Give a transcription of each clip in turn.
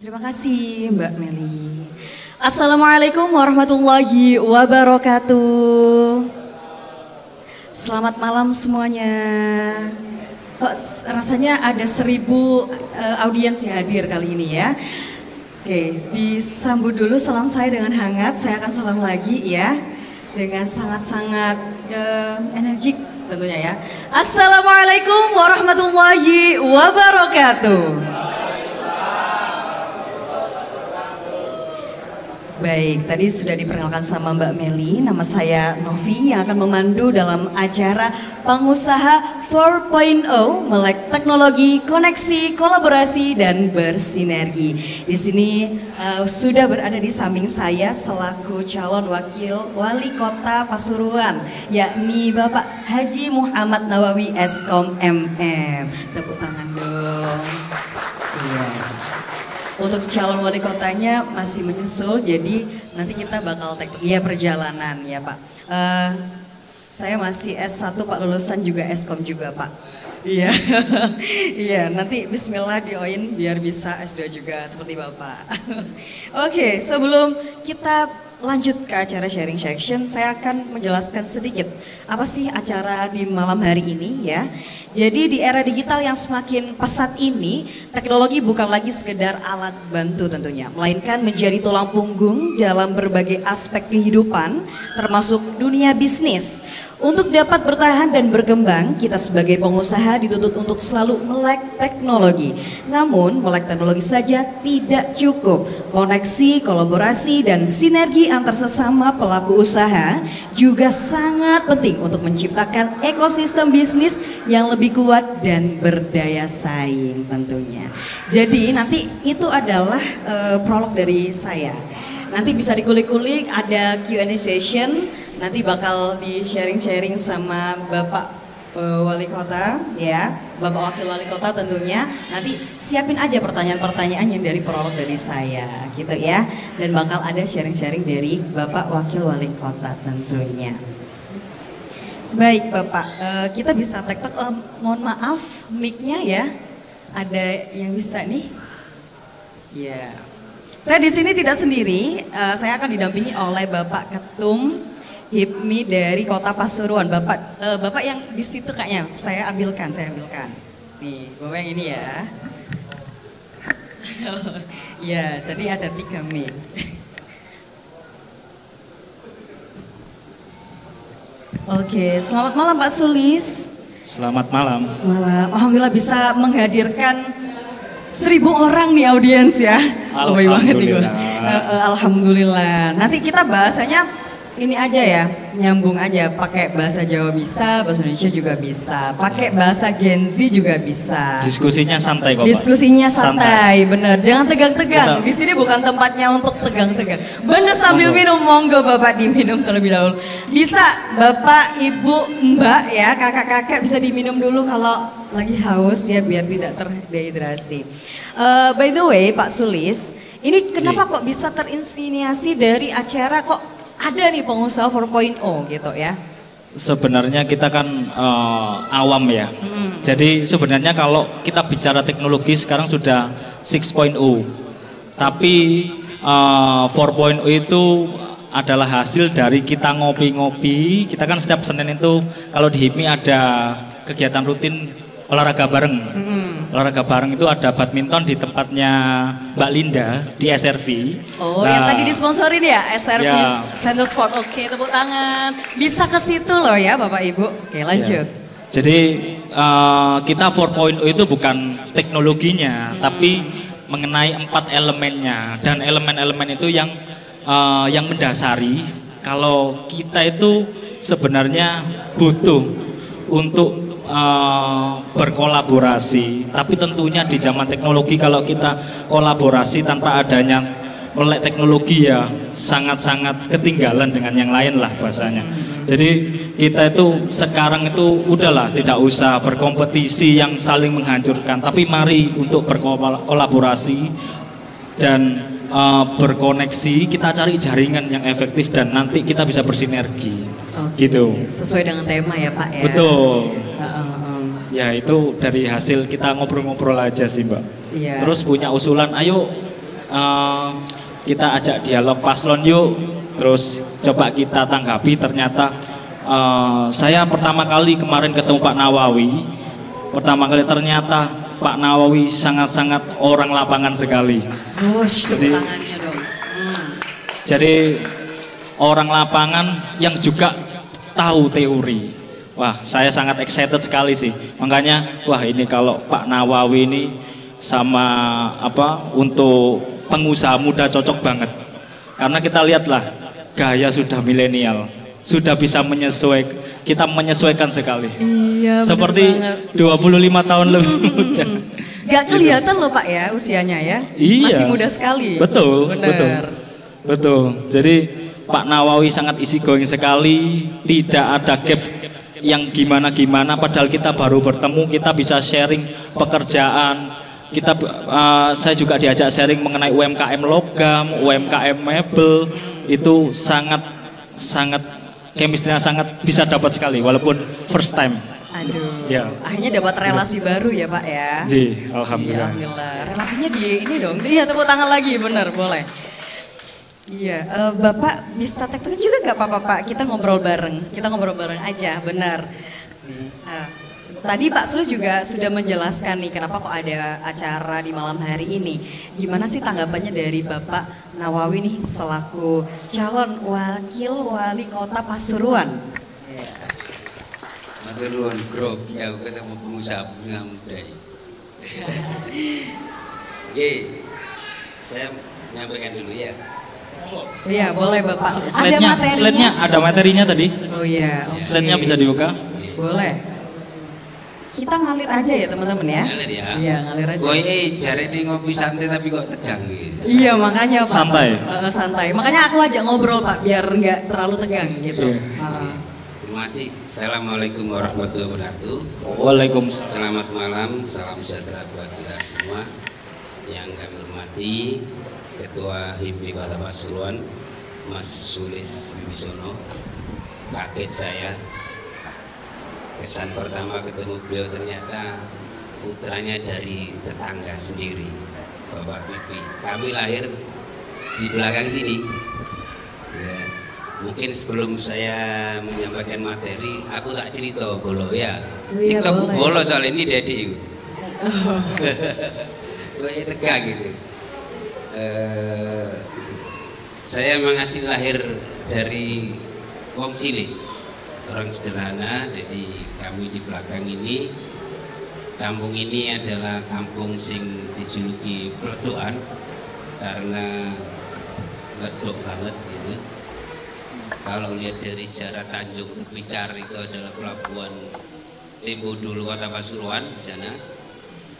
Terima kasih Mbak Meli. Assalamualaikum warahmatullahi wabarakatuh. Selamat malam semuanya. Kok rasanya ada 1000 audiens yang hadir kali ini ya. Oke, disambut dulu salam saya dengan hangat. Saya akan salam lagi ya, dengan sangat-sangat energik tentunya ya. Assalamualaikum warahmatullahi wabarakatuh. Baik, tadi sudah diperkenalkan sama Mbak Meli, nama saya Novi yang akan memandu dalam acara Pengusaha 4.0 melek teknologi, koneksi, kolaborasi, dan bersinergi. Di sini sudah berada di samping saya selaku calon wakil wali kota Pasuruan, yakni Bapak Haji Muhammad Nawawi Eskom MM. Tepuk tangan dong. Iya. Untuk calon wali kotanya masih menyusul, jadi nanti kita bakal ya perjalanan ya Pak. Saya masih S1 Pak, lulusan juga Eskom juga Pak. Iya, iya nanti Bismillah dioin biar bisa S2 juga seperti Bapak. Oke, sebelum kita lanjut ke acara sharing section, saya akan menjelaskan sedikit apa sih acara di malam hari ini ya. Jadi di era digital yang semakin pesat ini, teknologi bukan lagi sekedar alat bantu tentunya, melainkan menjadi tulang punggung dalam berbagai aspek kehidupan, termasuk dunia bisnis. Untuk dapat bertahan dan berkembang, kita sebagai pengusaha dituntut untuk selalu melek teknologi. Namun, melek teknologi saja tidak cukup. Koneksi, kolaborasi, dan sinergi antar sesama pelaku usaha juga sangat penting untuk menciptakan ekosistem bisnis yang lebih kuat dan berdaya saing tentunya. Jadi nanti itu adalah prolog dari saya. Nanti bisa dikulik-kulik, ada Q&A session. Nanti bakal di sharing-sharing sama Bapak Wali Kota ya, Bapak Wakil Wali Kota tentunya. Nanti siapin aja pertanyaan-pertanyaan yang dari prolog dari saya gitu ya. Dan bakal ada sharing-sharing dari Bapak Wakil Wali Kota tentunya. Baik Bapak, kita bisa tek-tek, mohon maaf mic-nya ya. Ada yang bisa nih? Ya. Saya di sini tidak sendiri, saya akan didampingi oleh Bapak Ketum HIPMI dari Kota Pasuruan. Bapak yang di situ kayaknya saya ambilkan. Nih, Bapak yang ini ya. Ya, jadi ada 3 mic. Oke, selamat malam Pak Sulis. Selamat malam. Malam. Alhamdulillah bisa menghadirkan 1000 orang nih audiens ya. Alhamdulillah. Alhamdulillah. Nanti kita bahasanya ini aja ya, nyambung aja, pakai bahasa Jawa bisa, bahasa Indonesia juga bisa, pakai bahasa Gen Z juga bisa. Diskusinya santai kok Pak. Diskusinya santai, bener. Jangan tegang-tegang. Di sini bukan tempatnya untuk tegang-tegang. Bener, sambil minum, monggo Bapak diminum terlebih dahulu. Bisa Bapak, Ibu, Mbak ya, kakak-kakak bisa diminum dulu kalau lagi haus ya, biar tidak terdehidrasi. By the way, Pak Sulis, ini kenapa kok bisa terinspirasi dari acara kok ada nih pengusaha 4.0 gitu ya? Sebenarnya kita kan awam ya. Jadi sebenarnya kalau kita bicara teknologi sekarang sudah 6.0. Tapi 4.0 itu adalah hasil dari kita ngopi-ngopi. Kita kan setiap Senin itu kalau di HIPMI ada kegiatan rutin olahraga bareng. Olahraga bareng itu ada badminton di tempatnya Mbak Linda di SRV. Oh, yang tadi disponsorin ya, SRV ya. Center Sport. Oke, tepuk tangan. Bisa ke situ loh ya Bapak Ibu. Oke, lanjut. Ya. Jadi kita 4.0 itu bukan teknologinya, tapi mengenai 4 elemennya, dan elemen-elemen itu yang mendasari kalau kita itu sebenarnya butuh untuk berkolaborasi. Tapi tentunya di zaman teknologi kalau kita kolaborasi tanpa adanya melek teknologi ya sangat-sangat ketinggalan dengan yang lain lah bahasanya. Jadi kita itu sekarang itu udahlah tidak usah berkompetisi yang saling menghancurkan, tapi mari untuk berkolaborasi dan berkoneksi, kita cari jaringan yang efektif dan nanti kita bisa bersinergi. Gitu. Sesuai dengan tema ya Pak ya. Betul. Ya itu dari hasil kita ngobrol-ngobrol aja sih Mbak. Iya. Terus punya usulan, ayo kita ajak dialog paslon yuk, terus coba kita tanggapi. Ternyata saya pertama kali kemarin ketemu Pak Nawawi, ternyata Pak Nawawi sangat-sangat orang lapangan sekali. Tepuk tangannya dong. Jadi orang lapangan yang juga tahu teori. Wah, saya sangat excited sekali sih. Makanya, wah ini kalau Pak Nawawi ini sama untuk pengusaha muda cocok banget. Karena kita lihatlah gaya sudah milenial, sudah bisa menyesuaikan. Kita menyesuaikan sekali. Iya. Seperti 25 tahun lebih muda. Gak kelihatan loh Pak ya usianya ya. Iya. Masih muda sekali. Betul. Benar. Betul. Jadi Pak Nawawi sangat easy going sekali, tidak ada gap yang gimana-gimana. Padahal kita baru bertemu, kita bisa sharing pekerjaan. Saya juga diajak sharing mengenai UMKM logam, UMKM mebel. Itu sangat chemistry-nya sangat bisa dapat sekali, walaupun first time. Aduh. Ya. Akhirnya dapat relasi baru ya Pak ya. Ji, alhamdulillah. Iya, alhamdulillah. Relasinya di ini dong. Iya, tepuk tangan lagi, benar, boleh. Iya, Bapak bisa tektokan juga gak Pak? Kita ngobrol bareng aja, benar. Tadi Pak Sulih juga sudah menjelaskan nih kenapa kok ada acara di malam hari ini. Gimana sih tanggapannya dari Bapak Nawawi nih selaku calon wakil wali kota Pasuruan? Matur nuwun, Bro. Ya ketemu pengusaha muda. Oke, saya menyampaikan dulu ya. Iya, boleh Bapak. Slide-nya ada materinya tadi. Oh iya. Slide-nya bisa dibuka. Boleh. Kita ngalir aja ya teman-teman ya. Ngalir ya. Iya, ngalir aja. Kowe jare ini ngopi santai tapi kok tegang gitu. Iya, makanya Pak. Santai. Santai. Makanya aku ajak ngobrol Pak biar nggak terlalu tegang gitu. Iya. Terima kasih. Assalamualaikum warahmatullahi wabarakatuh. Waalaikumsalam. Selamat malam, salam sejahtera buat kita semua. Yang kami hormati Ketua HIPMI Kota Pasuruan, Mas Sulis Wibisono. Kaget saya. Kesan pertama ketemu beliau ternyata putranya dari tetangga sendiri, Bapak Pipi. Kami lahir di belakang sini. Ya, mungkin sebelum saya menyampaikan materi, aku tak cerita bolo ya. Ini aku bolo soal ini Dedi. Gue tegang gitu. Saya memang asli lahir dari wong cilik, orang sederhana. Jadi kami di belakang ini, kampung ini adalah kampung sing dijuluki peledokan karena ledok banget gitu. Kalau lihat dari sejarah Tanjung Tepikar, itu adalah pelabuhan Tempo dulu Kota Pasuruan di sana.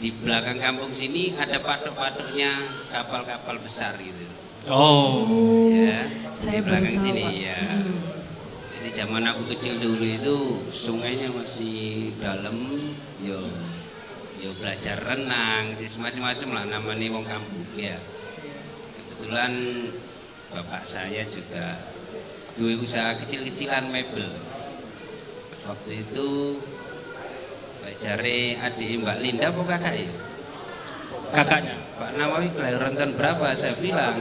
Di belakang kampung sini ada patok-patoknya kapal-kapal besar gitu. Oh. Ya, Saya di belakang baru tahu, sini Pak. ya. Jadi zaman aku kecil dulu itu sungainya masih dalam, yo belajar renang, semacam-macam lah namanya wong kampung ya. Kebetulan bapak saya juga dua usaha kecil-kecilan mebel. Waktu itu cari adik Mbak Linda apa kakak ya? Kakaknya. Pak Nawawi kelahiran tahun berapa? Saya bilang,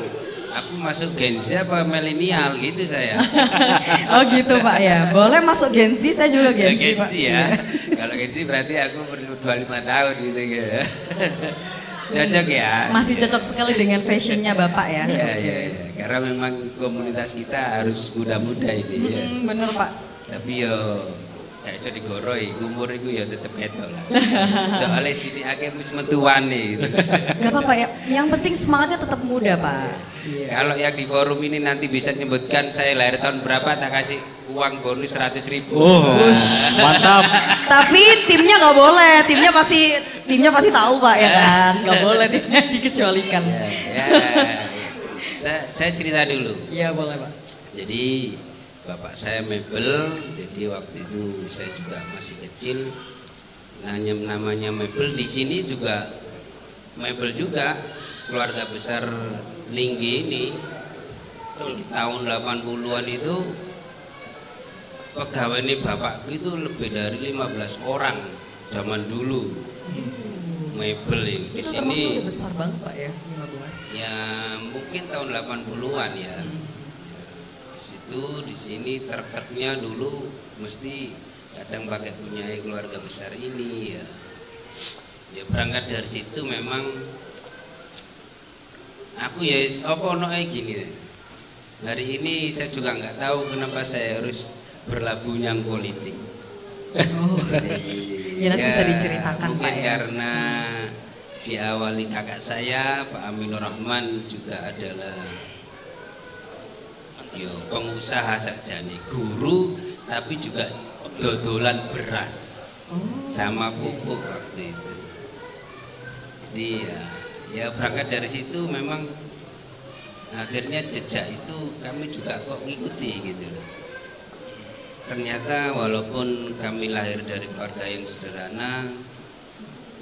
aku masuk Gen Z apa milenial gitu saya. Oh gitu Pak ya. Boleh masuk Gen Z, saya juga Gen Z Gen Pak. Z ya. Kalau Gen Z berarti aku perlu 25 tahun gitu ya. Cocok ya. Masih cocok sekali dengan fashionnya Bapak ya. Iya. Karena memang komunitas kita harus muda-muda ini ya. Bener Pak. Tapi yo gak iso digoroi, umur iku ya tetep ketok lah. Soalnya sithik akeh wis metuane gitu. Gak apa-apa ya. Yang penting semangatnya tetap muda Pak. Kalau yang di forum ini nanti bisa menyebutkan saya lahir tahun berapa, tak kasih uang bonus 100.000. Oh, mantap. Tapi timnya nggak boleh. Timnya pasti tahu Pak ya kan. Nggak boleh timnya dikecualikan. Ya. Saya cerita dulu. Iya boleh Pak. Jadi bapak saya mebel, jadi waktu itu saya juga masih kecil. Namanya mebel di sini juga mebel juga. Keluarga besar Linggi ini di tahun 80-an itu pegawai ini bapakku itu lebih dari 15 orang zaman dulu. mebel ya. Di Itu sini termasuk udah besar banget Pak ya, 15. ya mungkin tahun 80-an ya. Di sini terketnya dulu mesti kadang pakai punya keluarga besar ini ya. Ya berangkat dari situ memang aku ya apa ono gini. Hari ini saya juga nggak tahu kenapa saya harus berlabuh yang politik. Oh, ya nanti bisa diceritakan mungkin Pak ya. Karena diawali kakak saya Pak Aminur Rahman juga adalah pengusaha saja nih, guru tapi juga dodolan beras sama pupuk waktu itu. Dia ya berangkat dari situ memang akhirnya jejak itu kami juga kok ngikuti gitu loh. Ternyata walaupun kami lahir dari keluarga yang sederhana,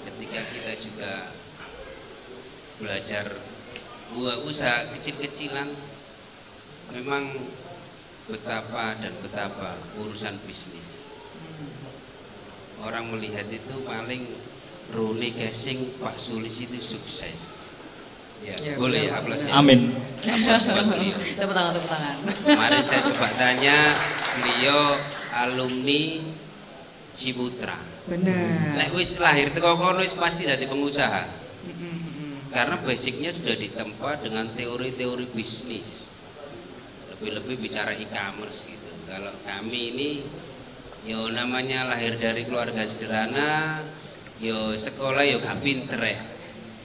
ketika kita juga belajar buah usaha kecil-kecilan, memang betapa dan betapa urusan bisnis. Orang melihat itu paling Rune Casing Pak Sulis itu sukses. Ya, boleh ya aplaus. Amin. Tepuk tangan. Kemarin saya coba tanya, beliau alumni Ciputra. Benar. Lek wis lahir teko kono wis pasti jadi pengusaha. Karena basicnya sudah ditempa dengan teori-teori bisnis. Lebih-lebih bicara e-commerce gitu. Kalau kami ini yo namanya lahir dari keluarga sederhana, yo sekolah yo gak pinter ya.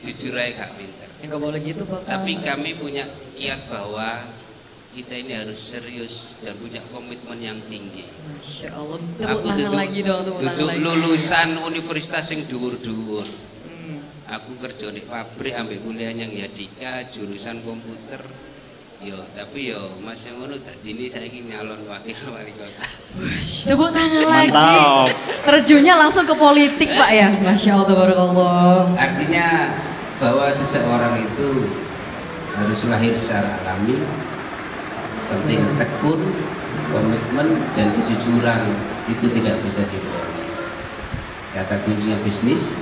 Jujur aja gak pinter. Enggak boleh gitu Bapak. Tapi kami punya kiat bahwa kita ini harus serius dan punya komitmen yang tinggi. Masya Allah. Tepuk tangan lagi dong, tepuk tangan lagi. Lulusan universitas yang dhuwur-dhuwur. Aku kerja di pabrik ambil kuliah yang Yadika, jurusan komputer. Yo, tapi yo Mas yang ngono ini saya ingin nyalon wakil wali kota. Tepuk tangan lagi. Mantap. Terjunnya langsung ke politik Pak ya. Masya Allah, tabarakallah. Artinya bahwa seseorang itu harus lahir secara alami, penting tekun, komitmen dan kejujuran itu tidak bisa dibohongi. Kata kuncinya bisnis.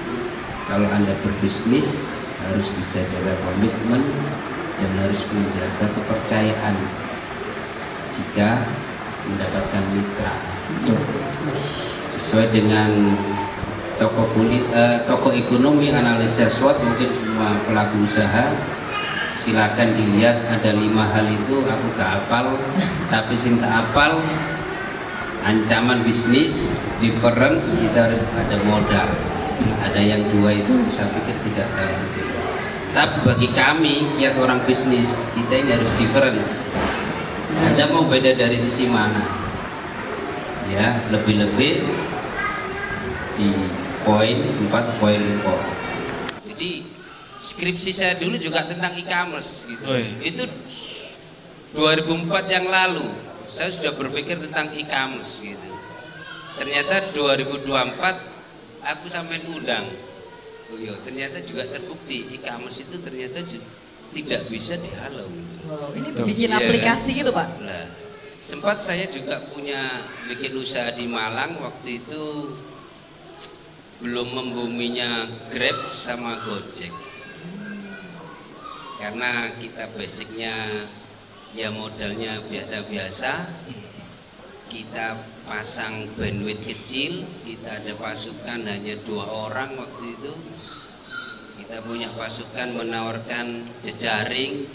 Kalau Anda berbisnis harus bisa jaga komitmen dan harus menjaga kepercayaan jika mendapatkan mitra. Sesuai dengan toko ekonomi analisa SWOT, mungkin semua pelaku usaha silakan dilihat, ada 5 hal itu aku gak hafal, tapi sinta hafal ancaman bisnis, difference, kita harus ada modal. Ada yang 2 itu saya pikir tidak terlalu penting. Tapi bagi kami kiat orang bisnis kita ini harus difference. Anda mau beda dari sisi mana? Ya, lebih-lebih di poin 4.4. Jadi skripsi saya dulu juga tentang e-commerce gitu. Itu 2004 yang lalu saya sudah berpikir tentang e-commerce gitu. Ternyata 2024 aku sampai undang. Oh iya, ternyata juga terbukti e-commerce itu ternyata tidak bisa dihalau. Wow, ini bikin aplikasi gitu Pak? Nah, sempat saya juga punya bikin usaha di Malang waktu itu, belum membuminya Grab sama Gojek. Karena kita basicnya ya modalnya biasa-biasa, kita pasang bandwidth kecil, kita ada pasukan hanya 2 orang waktu itu. Kita punya pasukan menawarkan jejaring,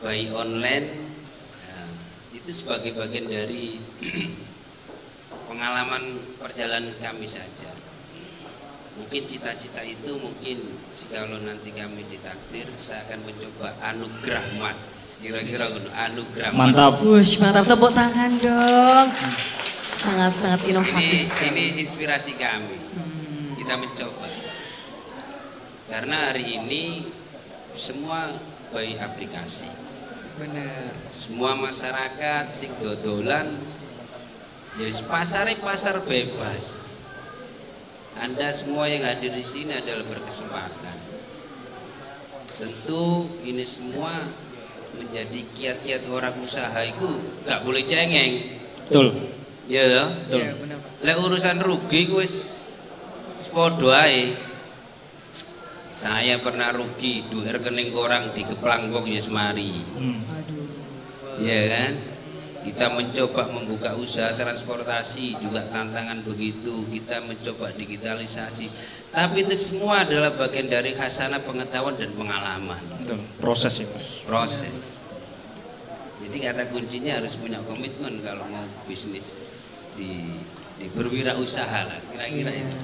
buy online. Nah, itu sebagai bagian dari pengalaman perjalanan kami saja. Mungkin cita-cita itu mungkin kalau nanti kami ditakdir, saya akan mencoba anugerah Mats. Kira-kira anugerah Mats. Mantap. Wush, mantap, tepuk tangan dong. Sangat-sangat inovatif. Ini inspirasi kami. Kita mencoba. Karena hari ini semua by aplikasi. Benar. Semua masyarakat sing dodolan, ya pasar bebas. Anda semua yang hadir di sini adalah berkesempatan. Tentu ini semua menjadi kiat-kiat orang usaha itu gak boleh cengeng. Betul. Ya, betul. Ya, benar, Pak. Lek urusan rugi wis padha ae. Saya pernah rugi, duit rekening orang dikeplang wong ya semari. Ya kan? Kita mencoba membuka usaha transportasi juga tantangan begitu. Kita mencoba digitalisasi. Tapi itu semua adalah bagian dari khasanah pengetahuan dan pengalaman. Betul. Proses ya, Pak. Proses. Jadi kata kuncinya harus punya komitmen kalau mau bisnis di berwirausaha lah. Kira-kira itu.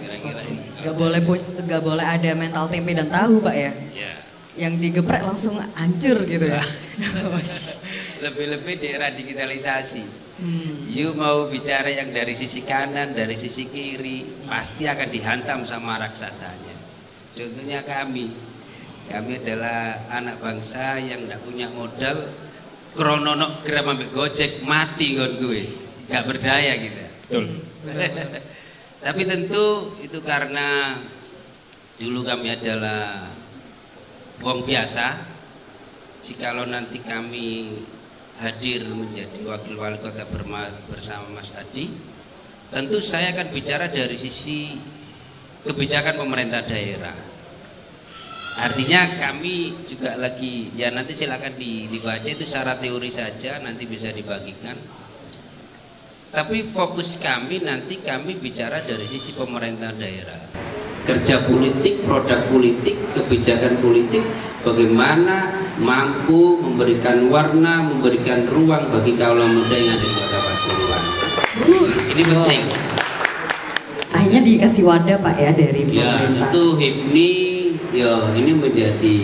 Gak boleh ada mental tempe dan tahu, Pak ya. Ya. Yang digeprek langsung hancur gitu ya. Lebih-lebih di era digitalisasi. You mau bicara yang dari sisi kanan, dari sisi kiri, pasti akan dihantam sama raksasanya. Contohnya kami adalah anak bangsa yang tidak punya modal, kronono gram ambil Gojek mati kon gue, nggak berdaya gitu. Betul. Tapi tentu itu karena dulu kami adalah wong biasa. Jikalau nanti kami hadir menjadi wakil wali kota bersama Mas Adi, tentu saya akan bicara dari sisi kebijakan pemerintah daerah. Artinya kami juga lagi, ya nanti silakan dibaca itu secara teori saja, nanti bisa dibagikan. Tapi fokus kami nanti kami bicara dari sisi pemerintah daerah. Kerja politik, produk politik, kebijakan politik, bagaimana mampu memberikan warna, memberikan ruang bagi kaula muda yang ada di Kota Pasuruan. Ini penting. Akhirnya dikasih wadah Pak ya dari Ya, pemerintah. itu HIPMI, ya ini menjadi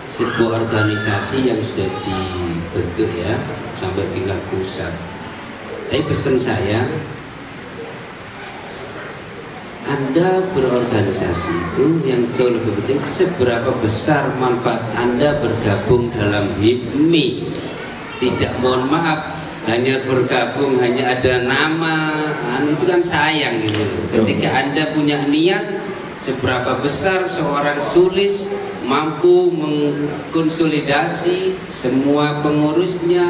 sebuah organisasi yang sudah dibentuk ya sampai tingkat pusat. Tapi pesan saya, Anda berorganisasi itu yang jauh lebih penting seberapa besar manfaat Anda bergabung dalam HIPMI. Tidak, mohon maaf, hanya bergabung, hanya ada nama, itu kan sayang gitu. Ketika Anda punya niat, seberapa besar seorang sulis mampu mengkonsolidasi semua pengurusnya,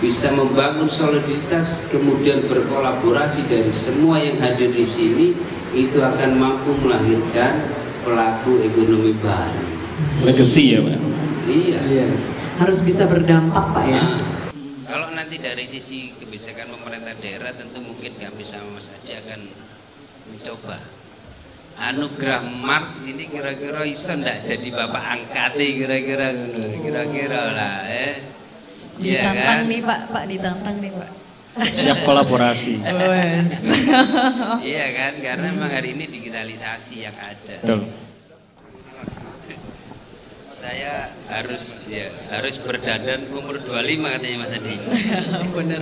bisa membangun soliditas, kemudian berkolaborasi dari semua yang hadir di sini, itu akan mampu melahirkan pelaku ekonomi baru. Legacy ya, Pak. Iya. Yes. Harus bisa berdampak Pak ya. Nah, kalau nanti dari sisi kebijakan pemerintah daerah, tentu mungkin kami sama Mas Adi akan mencoba. Anugerah Mart ini kira-kira iso ndak jadi bapak angkati kira-kira lah Ditantang kan? nih Pak ditantang nih Pak. Siap kolaborasi. Iya kan, karena memang hari ini digitalisasi yang ada. Betul. Saya harus berdandan umur 25 katanya Mas Adi. benar.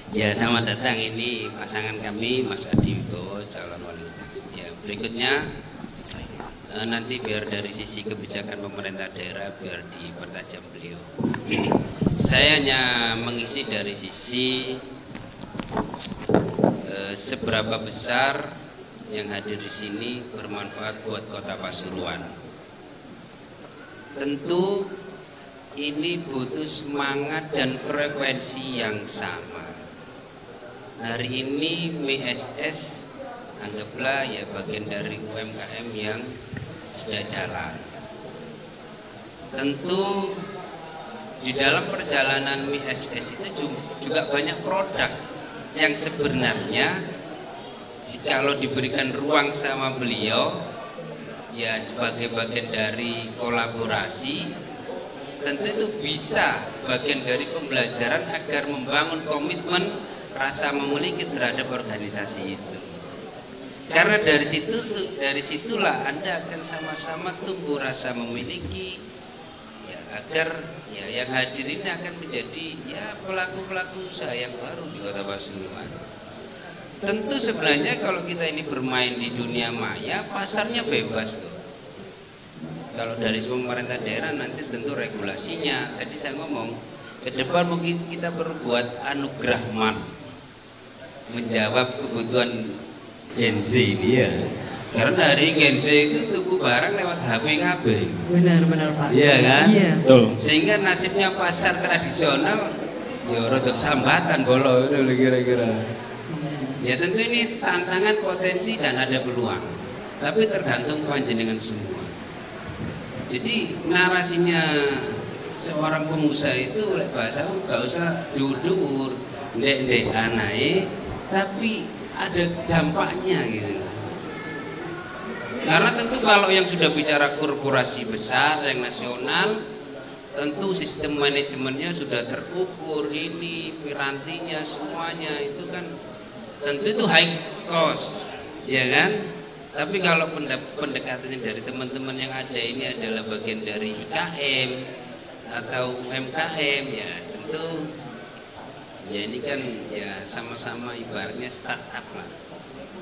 Ya, selamat datang, ini pasangan kami Mas Adi Wibowo calon wali kota. Ya, berikutnya nanti biar dari sisi kebijakan pemerintah daerah biar dipertajam beliau. Saya hanya mengisi dari sisi seberapa besar yang hadir di sini bermanfaat buat Kota Pasuruan. Tentu ini butuh semangat dan frekuensi yang sama. Hari ini MISS anggaplah ya bagian dari UMKM yang sudah jalan. Tentu di dalam perjalanan MISS itu juga banyak produk yang sebenarnya jikalau diberikan ruang sama beliau ya sebagai bagian dari kolaborasi, tentu itu bisa bagian dari pembelajaran agar membangun komitmen rasa memiliki terhadap organisasi itu. Karena dari situlah Anda akan sama-sama tumbuh rasa memiliki ya, agar ya yang hadir ini akan menjadi ya pelaku-pelaku usaha yang baru di Kota Pasuruan. Tentu sebenarnya kalau kita ini bermain di dunia maya, pasarnya bebas loh. Kalau dari pemerintah daerah nanti tentu regulasinya. Tadi saya ngomong ke depan mungkin kita perlu buat anugerah MAN menjawab kebutuhan Gen Z ini ya. Karena dari Gen Z itu tuku barang lewat HP kabeh. Benar Pak. Iya kan? Iya. Betul. Sehingga nasibnya pasar tradisional ya rada sambatan bolo itu kira-kira. Ya tentu ini tantangan, potensi dan ada peluang. tapi tergantung panjenengan semua. Jadi narasinya seorang pengusaha itu oleh bahasa nggak usah dur-dur, ndek-ndek anai, tapi ada dampaknya gitu. Karena tentu kalau yang sudah bicara korporasi besar yang nasional, tentu sistem manajemennya sudah terukur, ini pirantinya semuanya itu kan tentu itu high cost, ya kan? Tapi kalau pendekatannya dari teman-teman yang ada ini adalah bagian dari IKM atau UMKM, ya tentu ya ini kan ya sama-sama ibaratnya startup lah.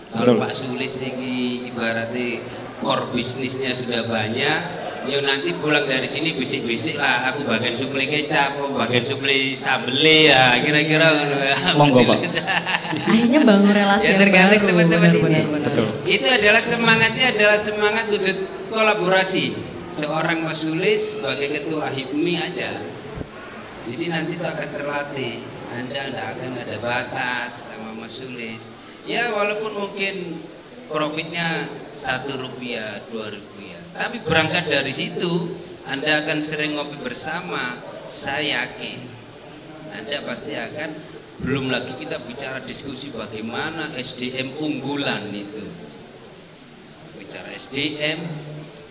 Kalau Pak Sulis ini ibaratnya core bisnisnya sudah banyak, ya nanti pulang dari sini bisik-bisik lah, aku bagian suplai kecap, bagian suplai sambel ya, kira-kira monggo Pak. Akhirnya bangun relasi ya tergantung teman-teman ini. Betul. Itu adalah semangatnya, adalah semangat wujud kolaborasi. Seorang Mas Sulis sebagai ketua HIPMI aja, jadi nanti itu akan terlatih. Anda tidak akan ada batas sama Mas Sulis. Ya walaupun mungkin profitnya Rp1, Rp2, tapi berangkat dari situ Anda akan sering ngopi bersama. Saya yakin Anda pasti akan, belum lagi kita bicara diskusi bagaimana SDM unggulan itu. Bicara SDM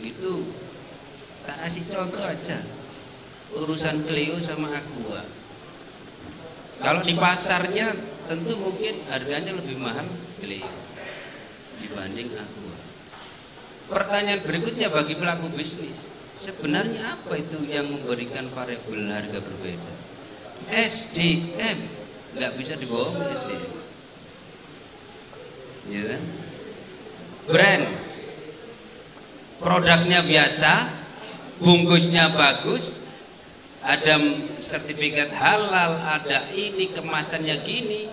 itu tak kasih contoh aja, urusan Clio sama Aqua. Kalau di pasarnya tentu mungkin harganya lebih mahal Clio dibanding Aqua. Pertanyaan berikutnya bagi pelaku bisnis, sebenarnya apa itu yang memberikan variabel harga berbeda? SDM, nggak bisa dibohong SDM, ya kan? Brand, produknya biasa, bungkusnya bagus, ada sertifikat halal, ada ini kemasannya gini.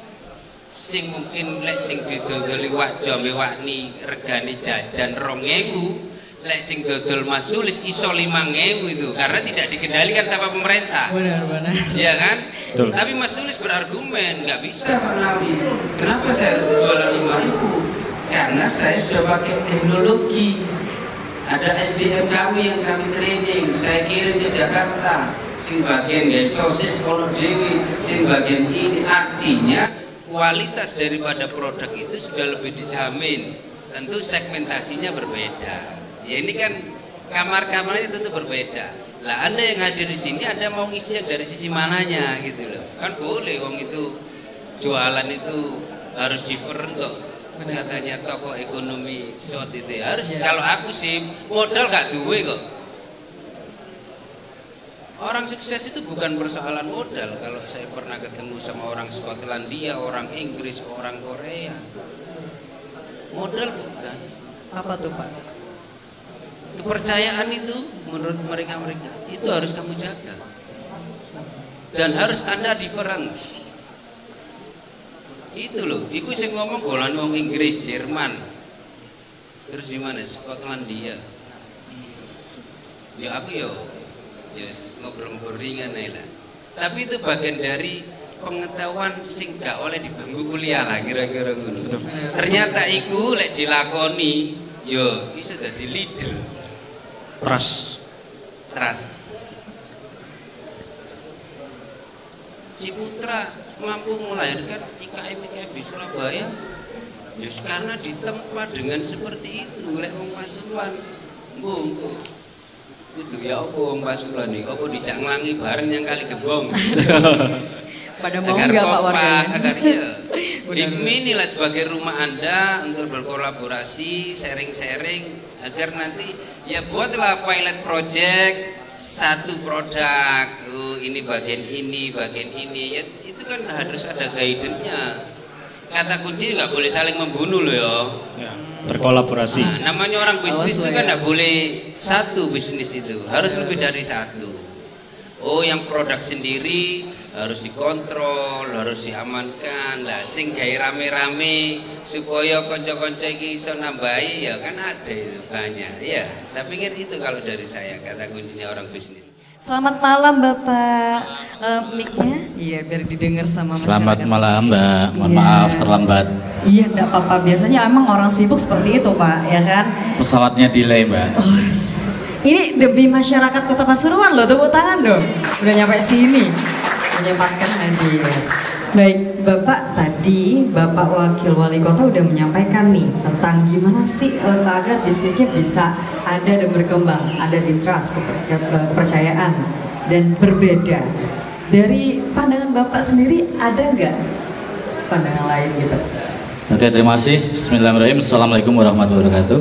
Sing mungkin lek sing didodol iwak jome wakni regane jajan 2.000, lek sing dodol Mas Sulis iso 5.000 itu karena tidak dikendalikan sama pemerintah. Benar-benar. Iya kan? Betul. Tapi Mas Sulis berargumen, nggak bisa Pak Nawi. Kenapa saya harus jualan 5.000? Karena saya sudah pakai teknologi. Ada SDM kami yang kami training, saya kirim ke Jakarta. Sing bagian sosis ono dewi, sing bagian ini, artinya kualitas daripada produk itu sudah lebih dijamin. Tentu segmentasinya berbeda. Ya ini kan kamar-kamarnya tentu berbeda. Lah Anda yang hadir di sini, Anda mau ngisi dari sisi mananya gitu loh. Kan boleh, wong itu jualan itu harus different kok. Katanya toko ekonomi short itu harus. Kalau aku sih modal gak duwe kok. Orang sukses itu bukan persoalan modal. Kalau saya pernah ketemu sama orang Skotlandia, orang Inggris, orang Korea, modal bukan. Apa tuh Pak? Kepercayaan itu menurut mereka itu harus kamu jaga. Dan harus Anda difference. Itu loh, itu saya ngomong golan wong Inggris, Jerman. Terus di mana? Skotlandia. Ya aku ya yes, ngobrol-ngobrol ringan lah. Tapi itu bagian dari pengetahuan sing gak oleh di bangku kuliah lah kira-kira ngono. Ternyata iku lek dilakoni yo iso dadi leader. Trust. Ciputra mampu melahirkan IKM di Surabaya ya karena ditempa dengan seperti itu lek wong Pasuruan. Mbung itu ya apa wong Pasuruan iki apa dijak nglangi bareng yang kali Gebong. Pada mau enggak Pak warganya? Agar iya. Inilah sebagai rumah Anda untuk berkolaborasi, sharing-sharing agar nanti ya buatlah pilot project satu produk. Oh, ini bagian ini ya itu kan harus ada guidance-nya. Kata kunci nggak boleh saling membunuh loh ya. Berkolaborasi. Nah, namanya orang bisnis itu kan nggak boleh satu bisnis itu, harus lebih dari satu. Oh, yang produk sendiri harus dikontrol, harus diamankan. Lah sing gawe rame-rame supaya kanca-kanca iki iso nambahi ya kan ada itu banyak. Ya, saya pikir itu kalau dari saya kata kuncinya orang bisnis. Selamat malam Bapak. Mic-nya? Iya, biar didengar sama masyarakat. Selamat malam Mbak, mohon Iya. maaf terlambat. Iya, enggak apa-apa. Biasanya emang orang sibuk seperti itu Pak, ya kan? Pesawatnya delay Mbak. Oh, ini demi masyarakat Kota Pasuruan loh, tepuk tangan dong. Udah nyampe sini, menyempatkan hadiah. Baik, Bapak tadi, Bapak Wakil Wali Kota udah menyampaikan nih tentang gimana sih agar bisnisnya bisa ada dan berkembang, ada di trust, kepercayaan, dan berbeda. Dari pandangan Bapak sendiri, ada nggak pandangan lain gitu? Oke, terima kasih. Bismillahirrahmanirrahim. Assalamualaikum warahmatullahi wabarakatuh.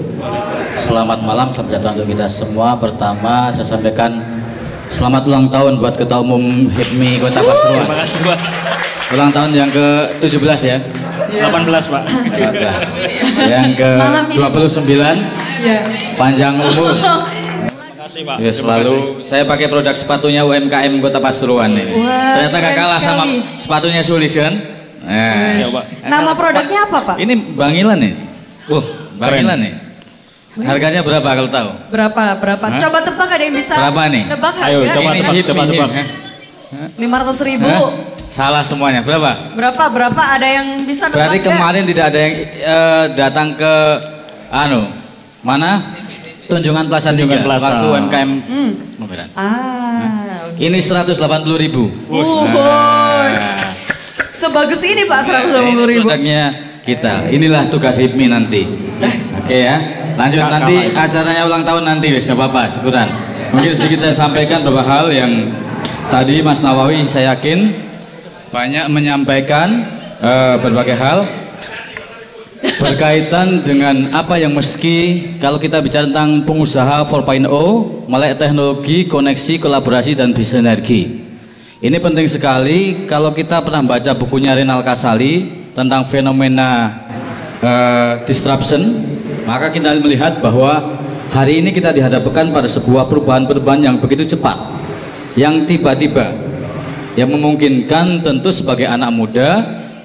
Selamat malam, selamat datang untuk kita semua. Pertama, saya sampaikan selamat ulang tahun buat Ketua Umum HIPMI Kota Pasuruan. Terima kasih Pak. Ulang tahun yang ke-17 ya. 18 Pak. 18. Yang ke-29. Ya. Panjang umur. Terima kasih Pak. Ya, selalu saya pakai produk sepatunya UMKM Kota Pasuruan ini. Wah, Ternyata gak keren kalah sama sekali. sepatunya Sulis kan? Nah, Iya, Pak. Nama produknya apa Pak? Ini Bangilan nih. Bangilan nih. Harganya berapa kalau tahu? Berapa? Hah? Coba tebak, ada yang bisa Berapa nih? nebak harga? Ayo, coba Ini tebak, hit, coba hit, tebak. hit. 500.000. Hah? Salah semuanya. Berapa? Berapa? Ada yang bisa nebak? Berarti nggak? kemarin tidak ada yang datang ke mana? Tunjungan Plaza 3 Tunjungan Plaza. waktu UMKM Hmm. Mobilan. Oke. Ini 180.000. Sebagus ini Pak, Ini 180.000. produknya kita. Inilah tugas HIPMI nanti. Oke ya. Lanjut nanti acaranya ulang tahun nanti wis apa-apa, syukuran. Mungkin sedikit saya sampaikan beberapa hal yang tadi Mas Nawawi saya yakin banyak menyampaikan berbagai hal berkaitan dengan apa yang meski kalau kita bicara tentang pengusaha 4.0, melek teknologi, koneksi, kolaborasi dan sinergi. Ini penting sekali. Kalau kita pernah baca bukunya Renal Kasali tentang fenomena disruption, maka kita melihat bahwa hari ini kita dihadapkan pada sebuah perubahan-perubahan yang begitu cepat, yang tiba-tiba, yang memungkinkan tentu sebagai anak muda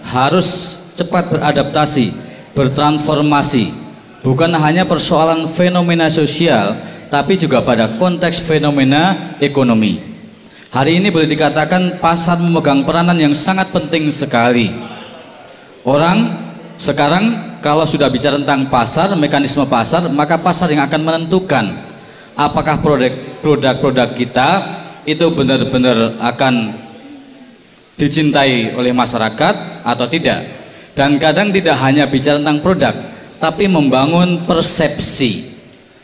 harus cepat beradaptasi, bertransformasi, bukan hanya persoalan fenomena sosial, tapi juga pada konteks fenomena ekonomi. Hari ini boleh dikatakan pasar memegang peranan yang sangat penting sekali. Orang sekarang kalau sudah bicara tentang pasar, mekanisme pasar, maka pasar yang akan menentukan apakah produk-produk kita itu benar-benar akan dicintai oleh masyarakat atau tidak. Dan kadang tidak hanya bicara tentang produk, tapi membangun persepsi.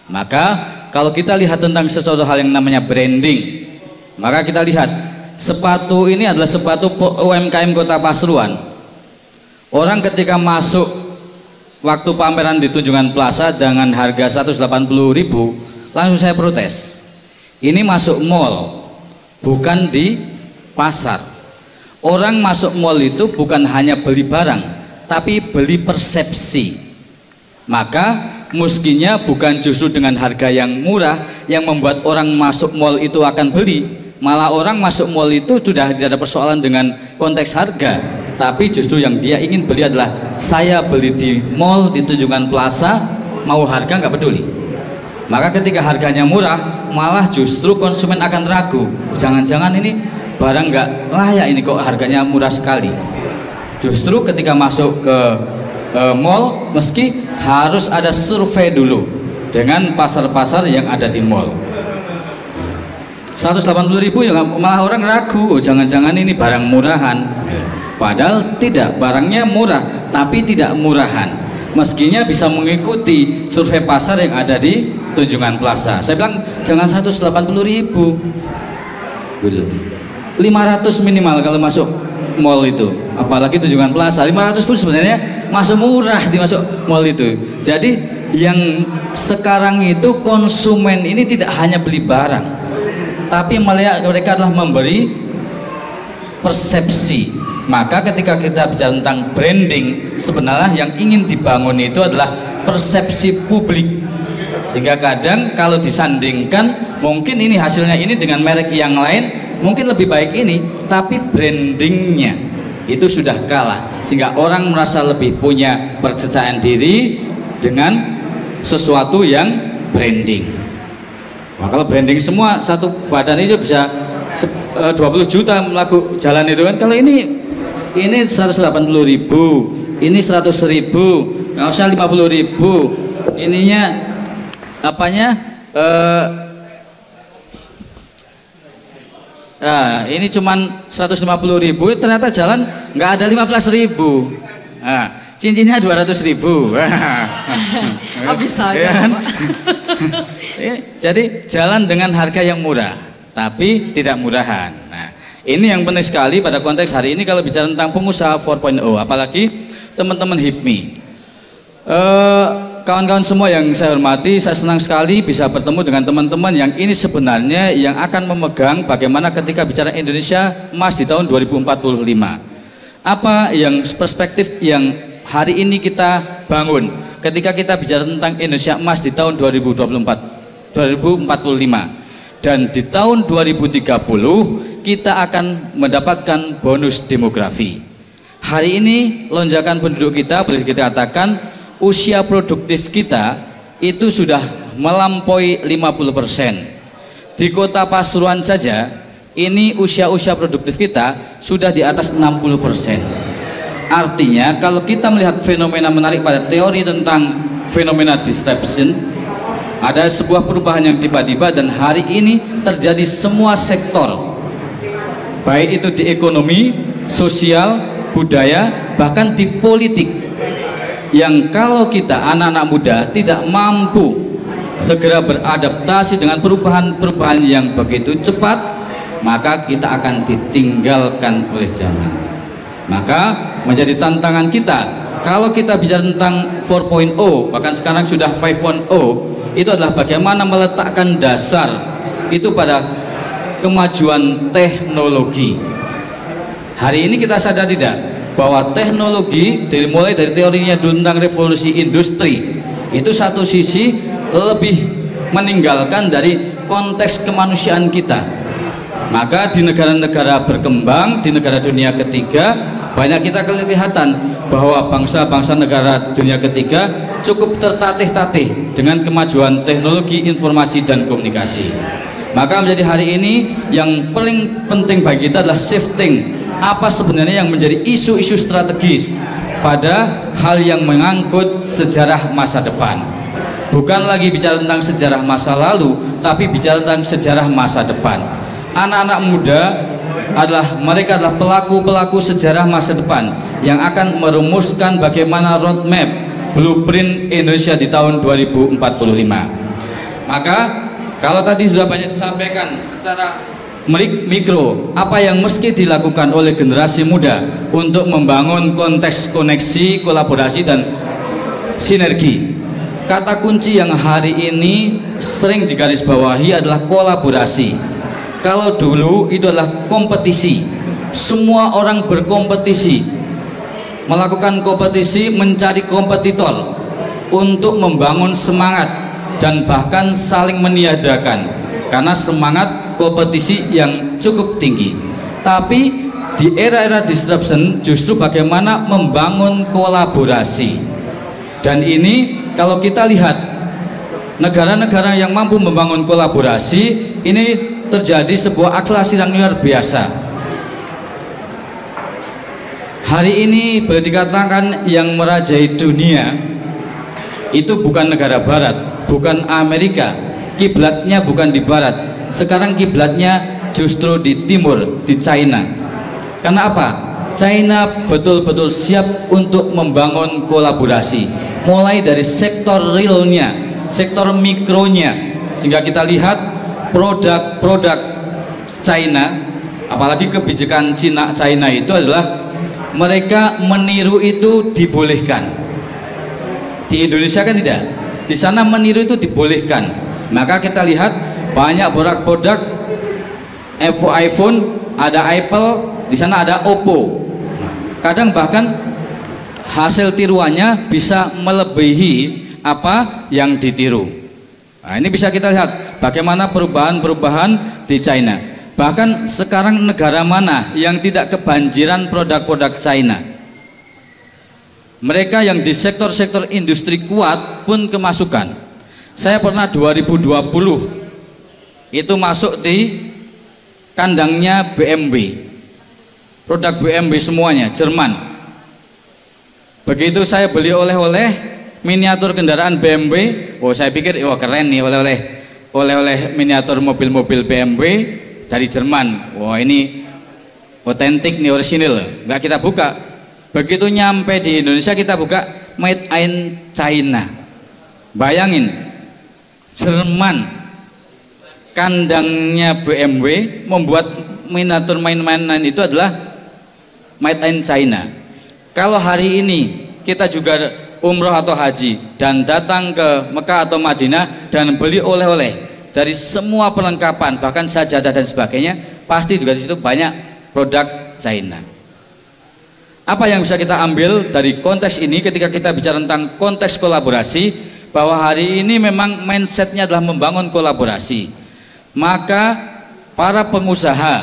Maka kalau kita lihat tentang sesuatu hal yang namanya branding, maka kita lihat sepatu ini adalah sepatu UMKM Kota Pasuruan. Orang ketika masuk waktu pameran di Tunjungan Plaza dengan harga 180.000, langsung saya protes. Ini masuk mall, bukan di pasar. Orang masuk mall itu bukan hanya beli barang, tapi beli persepsi. Maka mestinya bukan justru dengan harga yang murah yang membuat orang masuk mall itu akan beli. Malah orang masuk mall itu sudah tidak ada persoalan dengan konteks harga, tapi justru yang dia ingin beli adalah saya beli di mall di Tunjungan Plaza, mau harga nggak peduli. Maka ketika harganya murah, malah justru konsumen akan ragu, jangan-jangan ini barang nggak layak, ini kok harganya murah sekali. Justru ketika masuk ke mall, meski harus ada survei dulu dengan pasar-pasar yang ada di mall. 180.000 ya malah orang ragu, oh, jangan-jangan ini barang murahan. Padahal tidak, barangnya murah tapi tidak murahan. Meskinya bisa mengikuti survei pasar yang ada di Tunjungan Plaza. Saya bilang jangan 180.000 dulu, 500 minimal kalau masuk mall itu, apalagi Tunjungan Plaza. 500 pun sebenarnya masuk murah di masuk mall itu. Jadi yang sekarang itu konsumen ini tidak hanya beli barang, tapi mereka adalah memberi persepsi. Maka ketika kita bicara tentang branding, sebenarnya yang ingin dibangun itu adalah persepsi publik. Sehingga kadang kalau disandingkan, mungkin ini hasilnya ini dengan merek yang lain mungkin lebih baik ini, tapi brandingnya itu sudah kalah, sehingga orang merasa lebih punya percayaan diri dengan sesuatu yang branding. Nah, kalau branding semua satu badan itu bisa 20 juta lagu jalan itu kan. Kalau ini 180.000, ini 100.000, kaosnya 50.000, ininya apanya ini cuman 150.000, ternyata jalan nggak ada 15.000. Cincinnya 200.000. Bisa ya kan? Jadi jalan dengan harga yang murah, tapi tidak murahan. Nah, ini yang penting sekali pada konteks hari ini kalau bicara tentang pengusaha 4.0, apalagi teman-teman HIPMI. Kawan-kawan semua yang saya hormati, saya senang sekali bisa bertemu dengan teman-teman yang ini sebenarnya yang akan memegang bagaimana ketika bicara Indonesia Emas di tahun 2045. Apa yang perspektif yang hari ini kita bangun ketika kita bicara tentang Indonesia Emas di tahun 2045, dan di tahun 2030 kita akan mendapatkan bonus demografi. Hari ini lonjakan penduduk kita boleh kita katakan usia produktif kita itu sudah melampaui 50%. Di kota Pasuruan saja ini usia produktif kita sudah di atas 60%. Artinya kalau kita melihat fenomena menarik pada teori tentang fenomena disruption, ada sebuah perubahan yang tiba-tiba dan hari ini terjadi semua sektor, baik itu di ekonomi, sosial, budaya, bahkan di politik, yang kalau kita anak-anak muda tidak mampu segera beradaptasi dengan perubahan-perubahan yang begitu cepat, maka kita akan ditinggalkan oleh zaman. Maka menjadi tantangan kita kalau kita bicara tentang 4.0, bahkan sekarang sudah 5.0, itu adalah bagaimana meletakkan dasar itu pada kemajuan teknologi. Hari ini kita sadar tidak bahwa teknologi dimulai dari teorinya dulu tentang revolusi industri itu satu sisi lebih meninggalkan dari konteks kemanusiaan kita. Maka di negara-negara berkembang, di negara dunia ketiga, banyak kita kelihatan bahwa bangsa-bangsa negara dunia ketiga cukup tertatih-tatih dengan kemajuan teknologi informasi dan komunikasi. Maka menjadi hari ini yang paling penting bagi kita adalah shifting apa sebenarnya yang menjadi isu-isu strategis pada hal yang mengangkut sejarah masa depan. Bukan lagi bicara tentang sejarah masa lalu, tapi bicara tentang sejarah masa depan. Anak-anak muda mereka adalah pelaku-pelaku sejarah masa depan yang akan merumuskan bagaimana roadmap blueprint Indonesia di tahun 2045. Maka kalau tadi sudah banyak disampaikan secara mikro apa yang mesti dilakukan oleh generasi muda untuk membangun konteks koneksi, kolaborasi dan sinergi. Kata kunci yang hari ini sering digarisbawahi adalah kolaborasi. Kalau dulu itu adalah kompetisi, semua orang berkompetisi, melakukan kompetisi, mencari kompetitor untuk membangun semangat dan bahkan saling meniadakan karena semangat kompetisi yang cukup tinggi. Tapi di era-era disruption justru bagaimana membangun kolaborasi. Dan ini kalau kita lihat negara-negara yang mampu membangun kolaborasi ini terjadi sebuah akselerasi yang luar biasa. Hari ini boleh dikatakan yang merajai dunia itu bukan negara barat, bukan Amerika, kiblatnya bukan di barat, sekarang kiblatnya justru di timur, di China. Karena apa? China betul-betul siap untuk membangun kolaborasi, mulai dari sektor realnya, sektor mikronya, sehingga kita lihat produk-produk China, apalagi kebijakan China itu adalah mereka meniru itu dibolehkan. Di Indonesia kan tidak, di sana meniru itu dibolehkan. Maka kita lihat banyak produk-produk iPhone, ada Apple, di sana ada Oppo. Kadang bahkan hasil tiruannya bisa melebihi apa yang ditiru. Nah, ini bisa kita lihat bagaimana perubahan-perubahan di China. Bahkan sekarang negara mana yang tidak kebanjiran produk-produk China? Mereka yang di sektor-sektor industri kuat pun kemasukan. Saya pernah 2020 itu masuk di kandangnya BMW, produk BMW semuanya Jerman. Begitu saya beli oleh-oleh miniatur kendaraan BMW, oh saya pikir wah keren nih oleh-oleh miniatur mobil-mobil BMW dari Jerman, wah ini otentik nih, orisinil. Nggak kita buka, begitu nyampe di Indonesia kita buka made in China. Bayangin, Jerman kandangnya BMW membuat miniatur mainan itu adalah made in China. Kalau hari ini kita juga umroh atau haji dan datang ke Mekah atau Madinah dan beli oleh-oleh dari semua perlengkapan bahkan sajadah dan sebagainya, pasti juga di situ banyak produk China. Apa yang bisa kita ambil dari konteks ini ketika kita bicara tentang konteks kolaborasi, bahwa hari ini memang mindsetnya adalah membangun kolaborasi. Maka para pengusaha,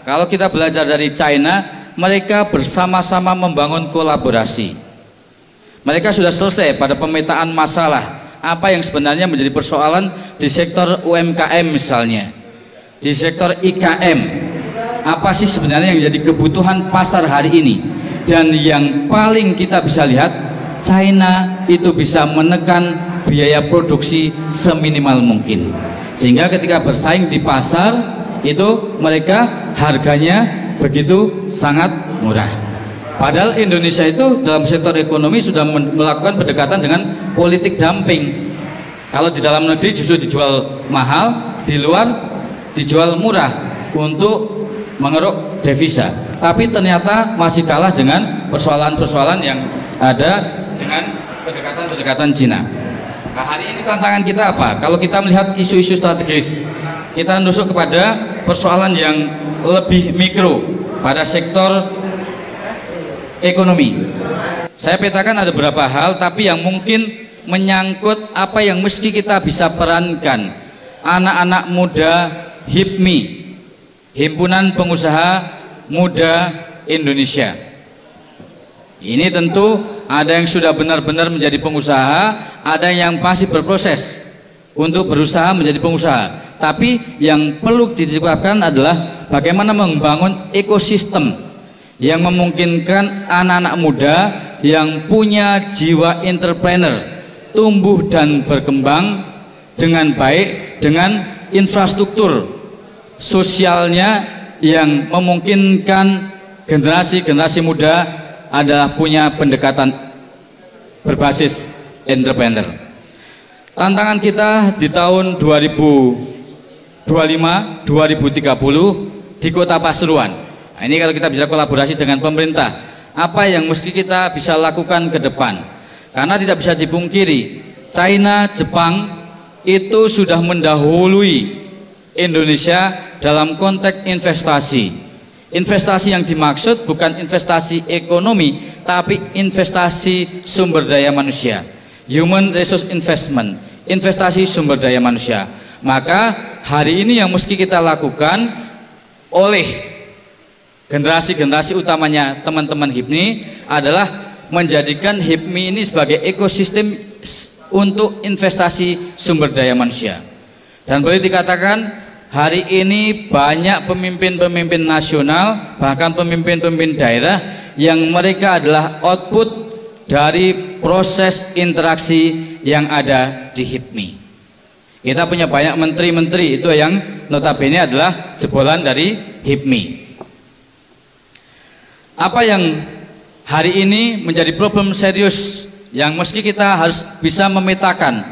kalau kita belajar dari China, mereka bersama-sama membangun kolaborasi. Mereka sudah selesai pada pemetaan masalah apa yang sebenarnya menjadi persoalan di sektor UMKM misalnya, di sektor IKM. Apa sih sebenarnya yang menjadi kebutuhan pasar hari ini? Dan yang paling kita bisa lihat, China itu bisa menekan biaya produksi seminimal mungkin, sehingga ketika bersaing di pasar itu mereka harganya begitu sangat murah. Padahal Indonesia itu dalam sektor ekonomi sudah melakukan pendekatan dengan politik dumping. Kalau di dalam negeri justru dijual mahal, di luar dijual murah untuk mengeruk devisa. Tapi ternyata masih kalah dengan persoalan-persoalan yang ada dengan pendekatan-pendekatan Cina. Nah, hari ini tantangan kita apa? Kalau kita melihat isu-isu strategis, kita nusuk kepada persoalan yang lebih mikro pada sektor ekonomi. Saya petakan ada beberapa hal, tapi yang mungkin menyangkut apa yang mesti kita bisa perankan. Anak-anak muda HIPMI, Himpunan Pengusaha Muda Indonesia. Ini tentu ada yang sudah benar-benar menjadi pengusaha, ada yang masih berproses untuk berusaha menjadi pengusaha. Tapi yang perlu disiapkan adalah bagaimana membangun ekosistem yang memungkinkan anak-anak muda yang punya jiwa entrepreneur tumbuh dan berkembang dengan baik, dengan infrastruktur sosialnya yang memungkinkan generasi-generasi muda adalah punya pendekatan berbasis entrepreneur. Tantangan kita di tahun 2025-2030 di Kota Pasuruan. Nah, ini kalau kita bisa kolaborasi dengan pemerintah, apa yang mesti kita bisa lakukan ke depan? Karena tidak bisa dipungkiri, China, Jepang itu sudah mendahului Indonesia dalam konteks investasi. Investasi yang dimaksud bukan investasi ekonomi, tapi investasi sumber daya manusia, human resource investment, investasi sumber daya manusia. Maka hari ini yang mesti kita lakukan oleh generasi-generasi utamanya teman-teman HIPMI adalah menjadikan HIPMI ini sebagai ekosistem untuk investasi sumber daya manusia. Dan boleh dikatakan hari ini banyak pemimpin-pemimpin nasional, bahkan pemimpin-pemimpin daerah yang mereka adalah output dari proses interaksi yang ada di HIPMI. Kita punya banyak menteri-menteri itu yang notabene adalah jebolan dari HIPMI. Apa yang hari ini menjadi problem serius yang mesti kita harus bisa memetakan?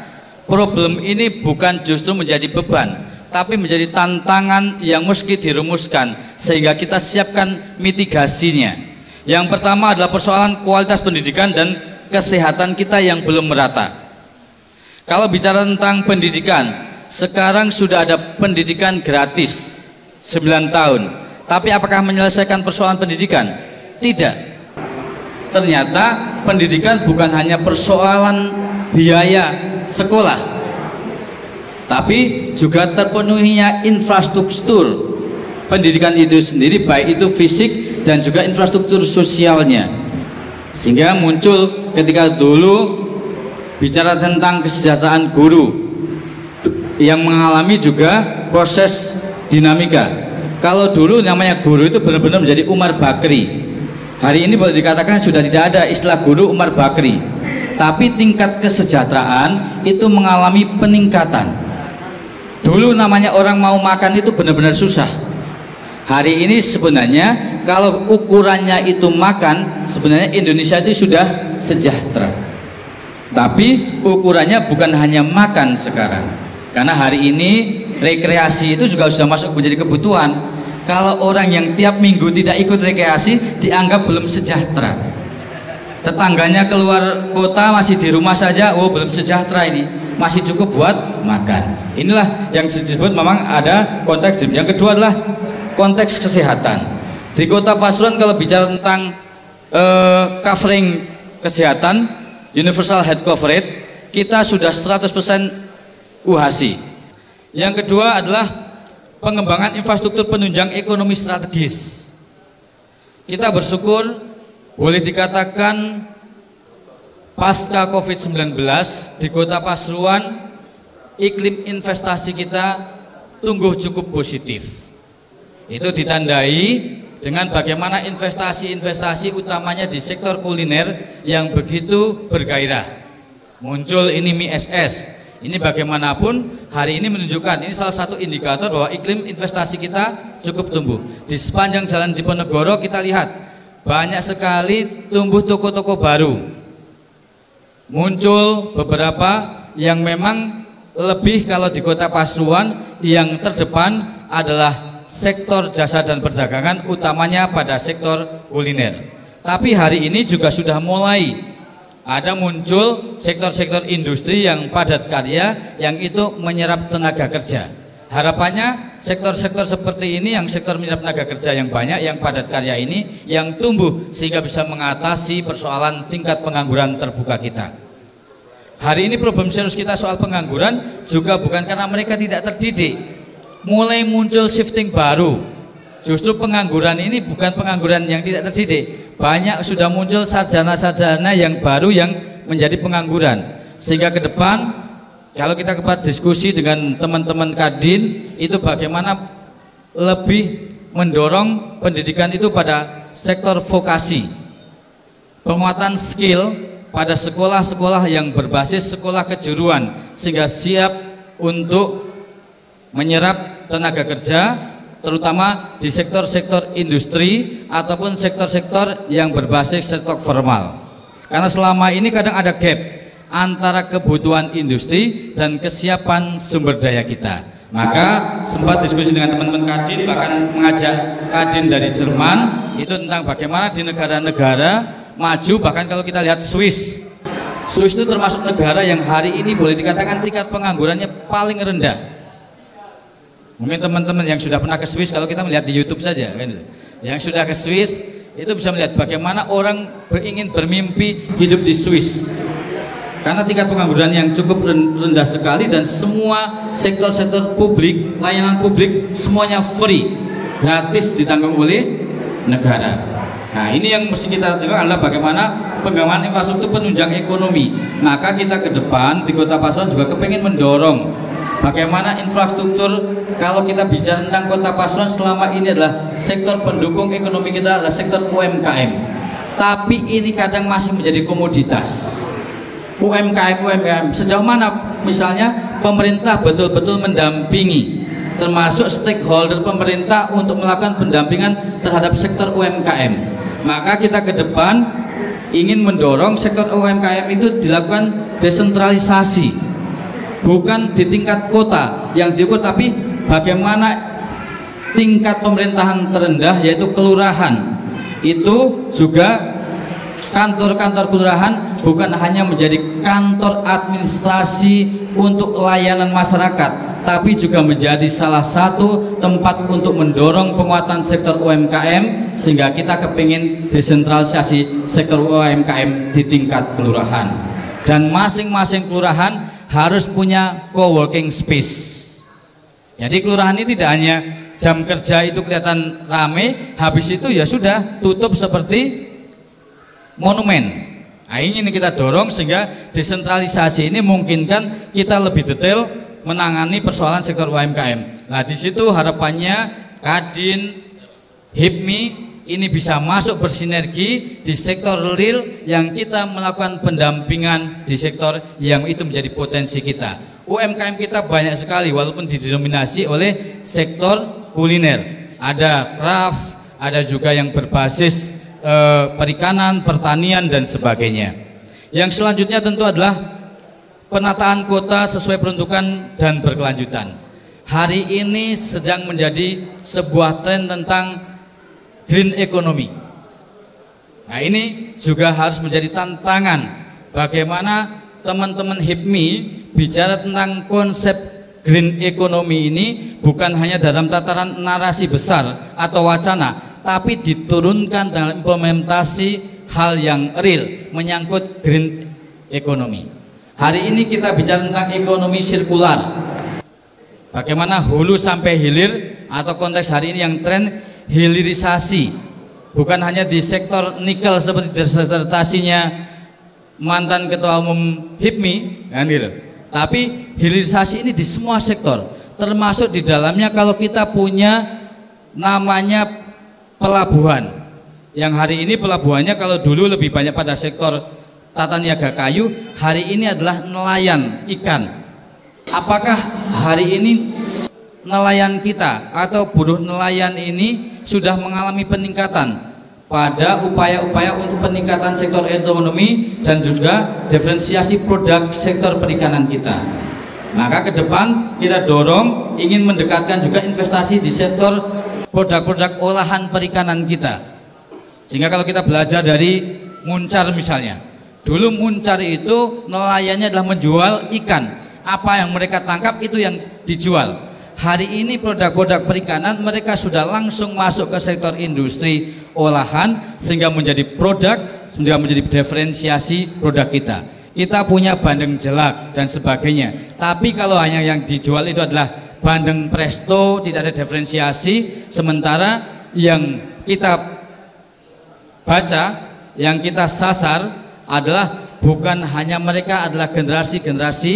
Problem ini bukan justru menjadi beban, tapi menjadi tantangan yang mesti dirumuskan sehingga kita siapkan mitigasinya. Yang pertama adalah persoalan kualitas pendidikan dan kesehatan kita yang belum merata. Kalau bicara tentang pendidikan, sekarang sudah ada pendidikan gratis 9 tahun. Tapi apakah menyelesaikan persoalan pendidikan? Tidak. Ternyata pendidikan bukan hanya persoalan biaya sekolah, tapi juga terpenuhinya infrastruktur pendidikan itu sendiri, baik itu fisik dan juga infrastruktur sosialnya. Sehingga muncul ketika dulu bicara tentang kesejahteraan guru yang mengalami juga proses dinamika. Kalau dulu namanya guru itu benar-benar menjadi Umar Bakri. Hari ini boleh dikatakan sudah tidak ada istilah guru Umar Bakri. Tapi tingkat kesejahteraan itu mengalami peningkatan. Dulu namanya orang mau makan itu benar-benar susah. Hari ini sebenarnya kalau ukurannya itu makan, sebenarnya Indonesia itu sudah sejahtera. Tapi ukurannya bukan hanya makan sekarang. Karena hari ini rekreasi itu juga sudah masuk menjadi kebutuhan. Kalau orang yang tiap minggu tidak ikut rekreasi dianggap belum sejahtera. Tetangganya keluar kota masih di rumah saja, oh belum sejahtera ini, masih cukup buat makan. Inilah yang disebut memang ada konteks. Yang kedua adalah konteks kesehatan. Di Kota Pasuruan kalau bicara tentang covering kesehatan, universal health coverage, kita sudah 100% UHSI. Yang kedua adalah pengembangan infrastruktur penunjang ekonomi strategis. Kita bersyukur boleh dikatakan pasca COVID-19 di Kota Pasuruan iklim investasi kita tumbuh cukup positif. Itu ditandai dengan bagaimana investasi-investasi utamanya di sektor kuliner yang begitu bergairah. Muncul ini mie SS. Ini bagaimanapun hari ini menunjukkan ini salah satu indikator bahwa iklim investasi kita cukup tumbuh. Di sepanjang jalan Diponegoro kita lihat banyak sekali tumbuh toko-toko baru. Muncul beberapa yang memang lebih kalau di Kota Pasuruan yang terdepan adalah sektor jasa dan perdagangan, utamanya pada sektor kuliner. Tapi hari ini juga sudah mulai ada muncul sektor-sektor industri yang padat karya yang itu menyerap tenaga kerja. Harapannya sektor-sektor seperti ini yang sektor menyerap tenaga kerja yang banyak, yang padat karya ini yang tumbuh sehingga bisa mengatasi persoalan tingkat pengangguran terbuka kita. Hari ini problem serius kita soal pengangguran juga bukan karena mereka tidak terdidik. Mulai muncul shifting baru. Justru pengangguran ini bukan pengangguran yang tidak terdidik. Banyak sudah muncul sarjana-sarjana yang baru yang menjadi pengangguran. Sehingga ke depan kalau kita diskusi dengan teman-teman Kadin itu bagaimana lebih mendorong pendidikan itu pada sektor vokasi. Penguatan skill pada sekolah-sekolah yang berbasis sekolah kejuruan sehingga siap untuk menyerap tenaga kerja terutama di sektor-sektor industri ataupun sektor-sektor yang berbasis sektor formal. Karena selama ini kadang ada gap antara kebutuhan industri dan kesiapan sumber daya kita. Maka sempat diskusi dengan teman-teman Kadin, bahkan mengajak Kadin dari Jerman itu tentang bagaimana di negara-negara maju, bahkan kalau kita lihat Swiss itu termasuk negara yang hari ini boleh dikatakan tingkat penganggurannya paling rendah. Mungkin teman-teman yang sudah pernah ke Swiss, kalau kita melihat di YouTube saja kan, yang sudah ke Swiss itu bisa melihat bagaimana orang ingin bermimpi hidup di Swiss karena tingkat pengangguran yang cukup rendah sekali dan semua sektor-sektor publik, layanan publik semuanya free, gratis, ditanggung oleh negara. Nah ini yang mesti kita tengok adalah bagaimana pengembangan infrastruktur penunjang ekonomi. Maka kita ke depan di Kota Pasuruan juga kepingin mendorong bagaimana infrastruktur. Kalau kita bicara tentang Kota Pasuruan selama ini adalah sektor pendukung ekonomi kita adalah sektor UMKM. Tapi ini kadang masih menjadi komoditas. UMKM sejauh mana misalnya pemerintah betul-betul mendampingi termasuk stakeholder pemerintah untuk melakukan pendampingan terhadap sektor UMKM. Maka kita ke depan ingin mendorong sektor UMKM itu dilakukan desentralisasi, bukan di tingkat kota yang diukur, tapi bagaimana tingkat pemerintahan terendah yaitu kelurahan. Itu juga kantor-kantor kelurahan bukan hanya menjadi kantor administrasi untuk layanan masyarakat, tapi juga menjadi salah satu tempat untuk mendorong penguatan sektor UMKM sehingga kita kepingin desentralisasi sektor UMKM di tingkat kelurahan. Dan masing-masing kelurahan harus punya co-working space. Jadi kelurahan ini tidak hanya jam kerja itu kelihatan rame, habis itu ya sudah tutup seperti monumen. Nah, ini kita dorong sehingga desentralisasi ini memungkinkan kita lebih detail menangani persoalan sektor UMKM. Nah, di situ harapannya Kadin, HIPMI ini bisa masuk bersinergi di sektor real yang kita melakukan pendampingan di sektor yang itu menjadi potensi kita. UMKM kita banyak sekali walaupun didominasi oleh sektor kuliner. Ada craft, ada juga yang berbasis perikanan, pertanian dan sebagainya. Yang selanjutnya tentu adalah penataan kota sesuai peruntukan dan berkelanjutan. Hari ini sedang menjadi sebuah tren tentang green economy. Nah, ini juga harus menjadi tantangan bagaimana teman-teman HIPMI bicara tentang konsep green economy ini bukan hanya dalam tataran narasi besar atau wacana, tapi diturunkan dalam implementasi hal yang real menyangkut green economy. Hari ini kita bicara tentang ekonomi sirkular. Bagaimana hulu sampai hilir, atau konteks hari ini yang tren hilirisasi. Bukan hanya di sektor nikel seperti disertasinya mantan ketua umum HIPMI, kan gitu. Tapi hilirisasi ini di semua sektor, termasuk di dalamnya kalau kita punya namanya pelabuhan, yang hari ini pelabuhannya kalau dulu lebih banyak pada sektor tata niaga kayu, hari ini adalah nelayan ikan. Apakah hari ini nelayan kita atau buruh nelayan ini sudah mengalami peningkatan pada upaya-upaya untuk peningkatan sektor ekonomi dan juga diferensiasi produk sektor perikanan kita? Maka ke depan kita dorong ingin mendekatkan juga investasi di sektor produk-produk olahan perikanan kita. Sehingga kalau kita belajar dari Muncar misalnya, dulu Muncar itu nelayannya adalah menjual ikan, apa yang mereka tangkap itu yang dijual. Hari ini produk-produk perikanan mereka sudah langsung masuk ke sektor industri olahan sehingga menjadi produk, sehingga menjadi diferensiasi produk kita. Kita punya bandeng jelak dan sebagainya, tapi kalau hanya yang dijual itu adalah bandeng presto, tidak ada diferensiasi. Sementara yang kita baca, yang kita sasar adalah bukan hanya mereka adalah generasi-generasi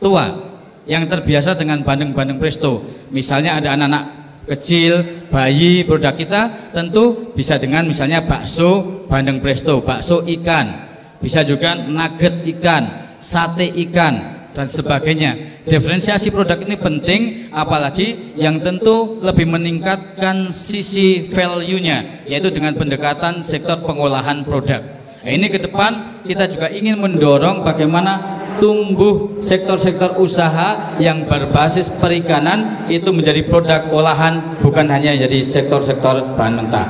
tua yang terbiasa dengan bandeng-bandeng presto. Misalnya ada anak-anak kecil, bayi, produk kita tentu bisa dengan misalnya bakso bandeng presto, bakso ikan, bisa juga nugget ikan, sate ikan dan sebagainya. Diferensiasi produk ini penting, apalagi yang tentu lebih meningkatkan sisi value-nya, yaitu dengan pendekatan sektor pengolahan produk. Nah, ini ke depan kita juga ingin mendorong bagaimana tumbuh sektor-sektor usaha yang berbasis perikanan itu menjadi produk olahan, bukan hanya jadi sektor-sektor bahan mentah.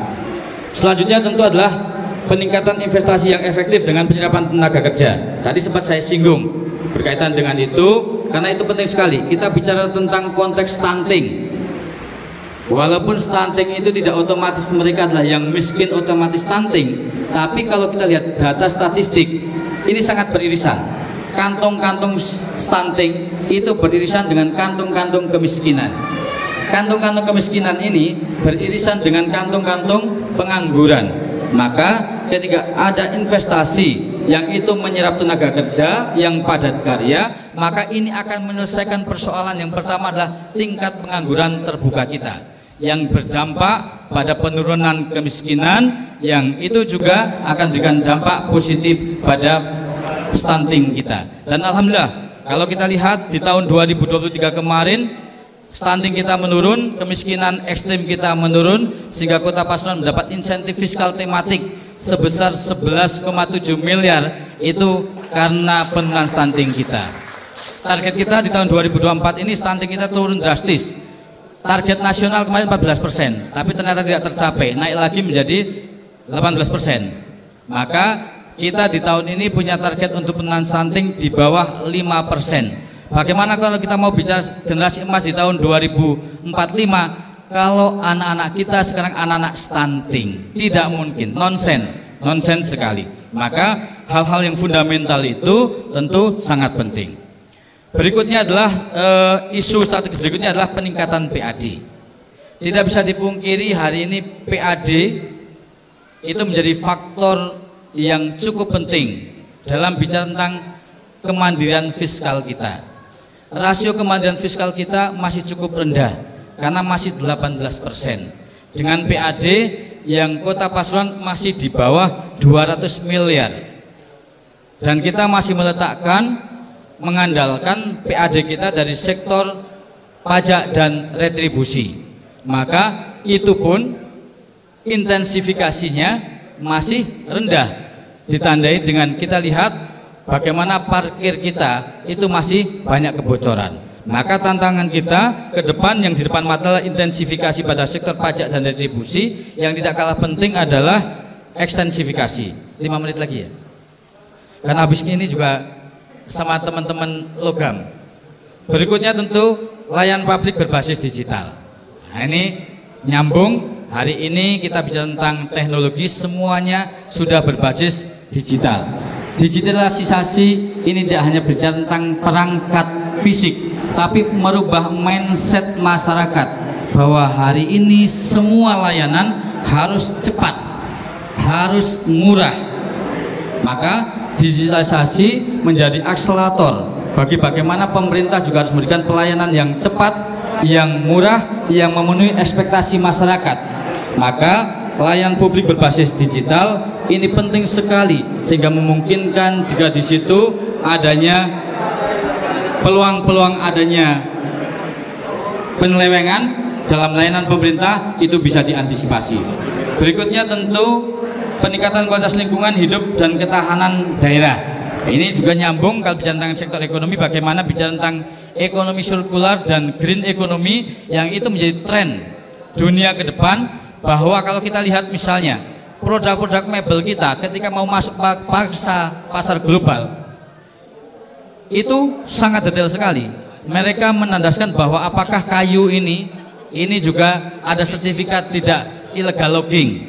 Selanjutnya tentu adalah peningkatan investasi yang efektif dengan penyerapan tenaga kerja. Tadi sempat saya singgung berkaitan dengan itu, karena itu penting sekali. Kita bicara tentang konteks stunting. Walaupun stunting itu tidak otomatis mereka adalah yang miskin otomatis stunting, tapi kalau kita lihat data statistik ini sangat beririsan. Kantong-kantong stunting itu beririsan dengan kantong-kantong kemiskinan. Kantong-kantong kemiskinan ini beririsan dengan kantong-kantong pengangguran. Maka ketika ada investasi yang itu menyerap tenaga kerja yang padat karya, maka ini akan menyelesaikan persoalan yang pertama adalah tingkat pengangguran terbuka kita, yang berdampak pada penurunan kemiskinan, yang itu juga akan memberikan dampak positif pada stunting kita. Dan alhamdulillah kalau kita lihat di tahun 2023 kemarin, stunting kita menurun, kemiskinan ekstrim kita menurun, sehingga Kota Pasuruan mendapat insentif fiskal tematik sebesar 11,7 miliar itu karena penurunan stunting kita. Target kita di tahun 2024 ini stunting kita turun drastis. Target nasional kemarin 14%, tapi ternyata tidak tercapai, naik lagi menjadi 18%. Maka kita di tahun ini punya target untuk penurunan stunting di bawah 5%. Bagaimana kalau kita mau bicara generasi emas di tahun 2045, kalau anak-anak kita sekarang anak-anak stunting? Tidak mungkin, nonsens sekali. Maka hal-hal yang fundamental itu tentu sangat penting. Berikutnya adalah isu strategis berikutnya adalah peningkatan PAD. Tidak bisa dipungkiri hari ini PAD itu menjadi faktor yang cukup penting dalam bicara tentang kemandirian fiskal kita. rasio kemandirian fiskal kita masih cukup rendah karena masih 18%. Dengan PAD yang Kota Pasuruan masih di bawah 200 miliar. Dan kita masih mengandalkan PAD kita dari sektor pajak dan retribusi. Maka itu pun intensifikasinya masih rendah, ditandai dengan kita lihat bagaimana parkir kita itu masih banyak kebocoran. Maka tantangan kita ke depan yang di depan mata intensifikasi pada sektor pajak dan retribusi, yang tidak kalah penting adalah ekstensifikasi. 5 menit lagi ya, karena habis ini juga sama teman-teman logam. Berikutnya tentu layanan publik berbasis digital. Nah, ini nyambung. Hari ini kita bicara tentang teknologi, semuanya sudah berbasis digital. Digitalisasi ini tidak hanya bicara tentang perangkat fisik, tapi merubah mindset masyarakat bahwa hari ini semua layanan harus cepat, harus murah. Maka digitalisasi menjadi akselerator bagi bagaimana pemerintah juga harus memberikan pelayanan yang cepat, yang murah, yang memenuhi ekspektasi masyarakat. Maka pelayanan publik berbasis digital ini penting sekali, sehingga memungkinkan jika di situ adanya peluang-peluang adanya penyelewengan dalam layanan pemerintah itu bisa diantisipasi. Berikutnya tentu peningkatan kualitas lingkungan hidup dan ketahanan daerah. Ini juga nyambung kalau bicara tentang sektor ekonomi, bagaimana bicara tentang ekonomi sirkular dan green economy yang itu menjadi tren dunia ke depan. Bahwa kalau kita lihat misalnya produk-produk mebel kita ketika mau masuk pasar global itu sangat detail sekali. Mereka menandaskan bahwa apakah kayu ini juga ada sertifikat tidak illegal logging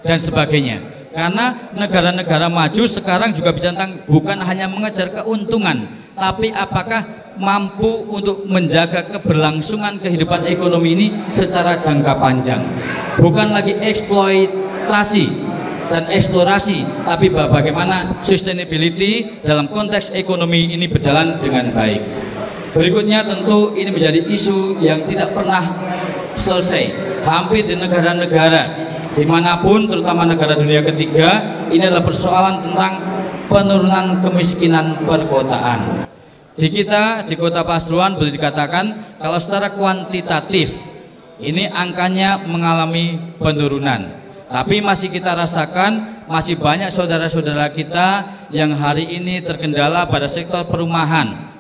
dan sebagainya. Karena negara-negara maju sekarang juga bicara tentang bukan hanya mengejar keuntungan, tapi apakah mampu untuk menjaga keberlangsungan kehidupan ekonomi ini secara jangka panjang. Bukan lagi eksploitasi dan eksplorasi, tapi bagaimana sustainability dalam konteks ekonomi ini berjalan dengan baik. Berikutnya tentu ini menjadi isu yang tidak pernah selesai. Hampir di negara-negara dimanapun, terutama negara dunia ketiga, ini adalah persoalan tentang penurunan kemiskinan perkotaan. Di kita, di Kota Pasuruan boleh dikatakan kalau secara kuantitatif ini angkanya mengalami penurunan, tapi masih kita rasakan masih banyak saudara-saudara kita yang hari ini terkendala pada sektor perumahan,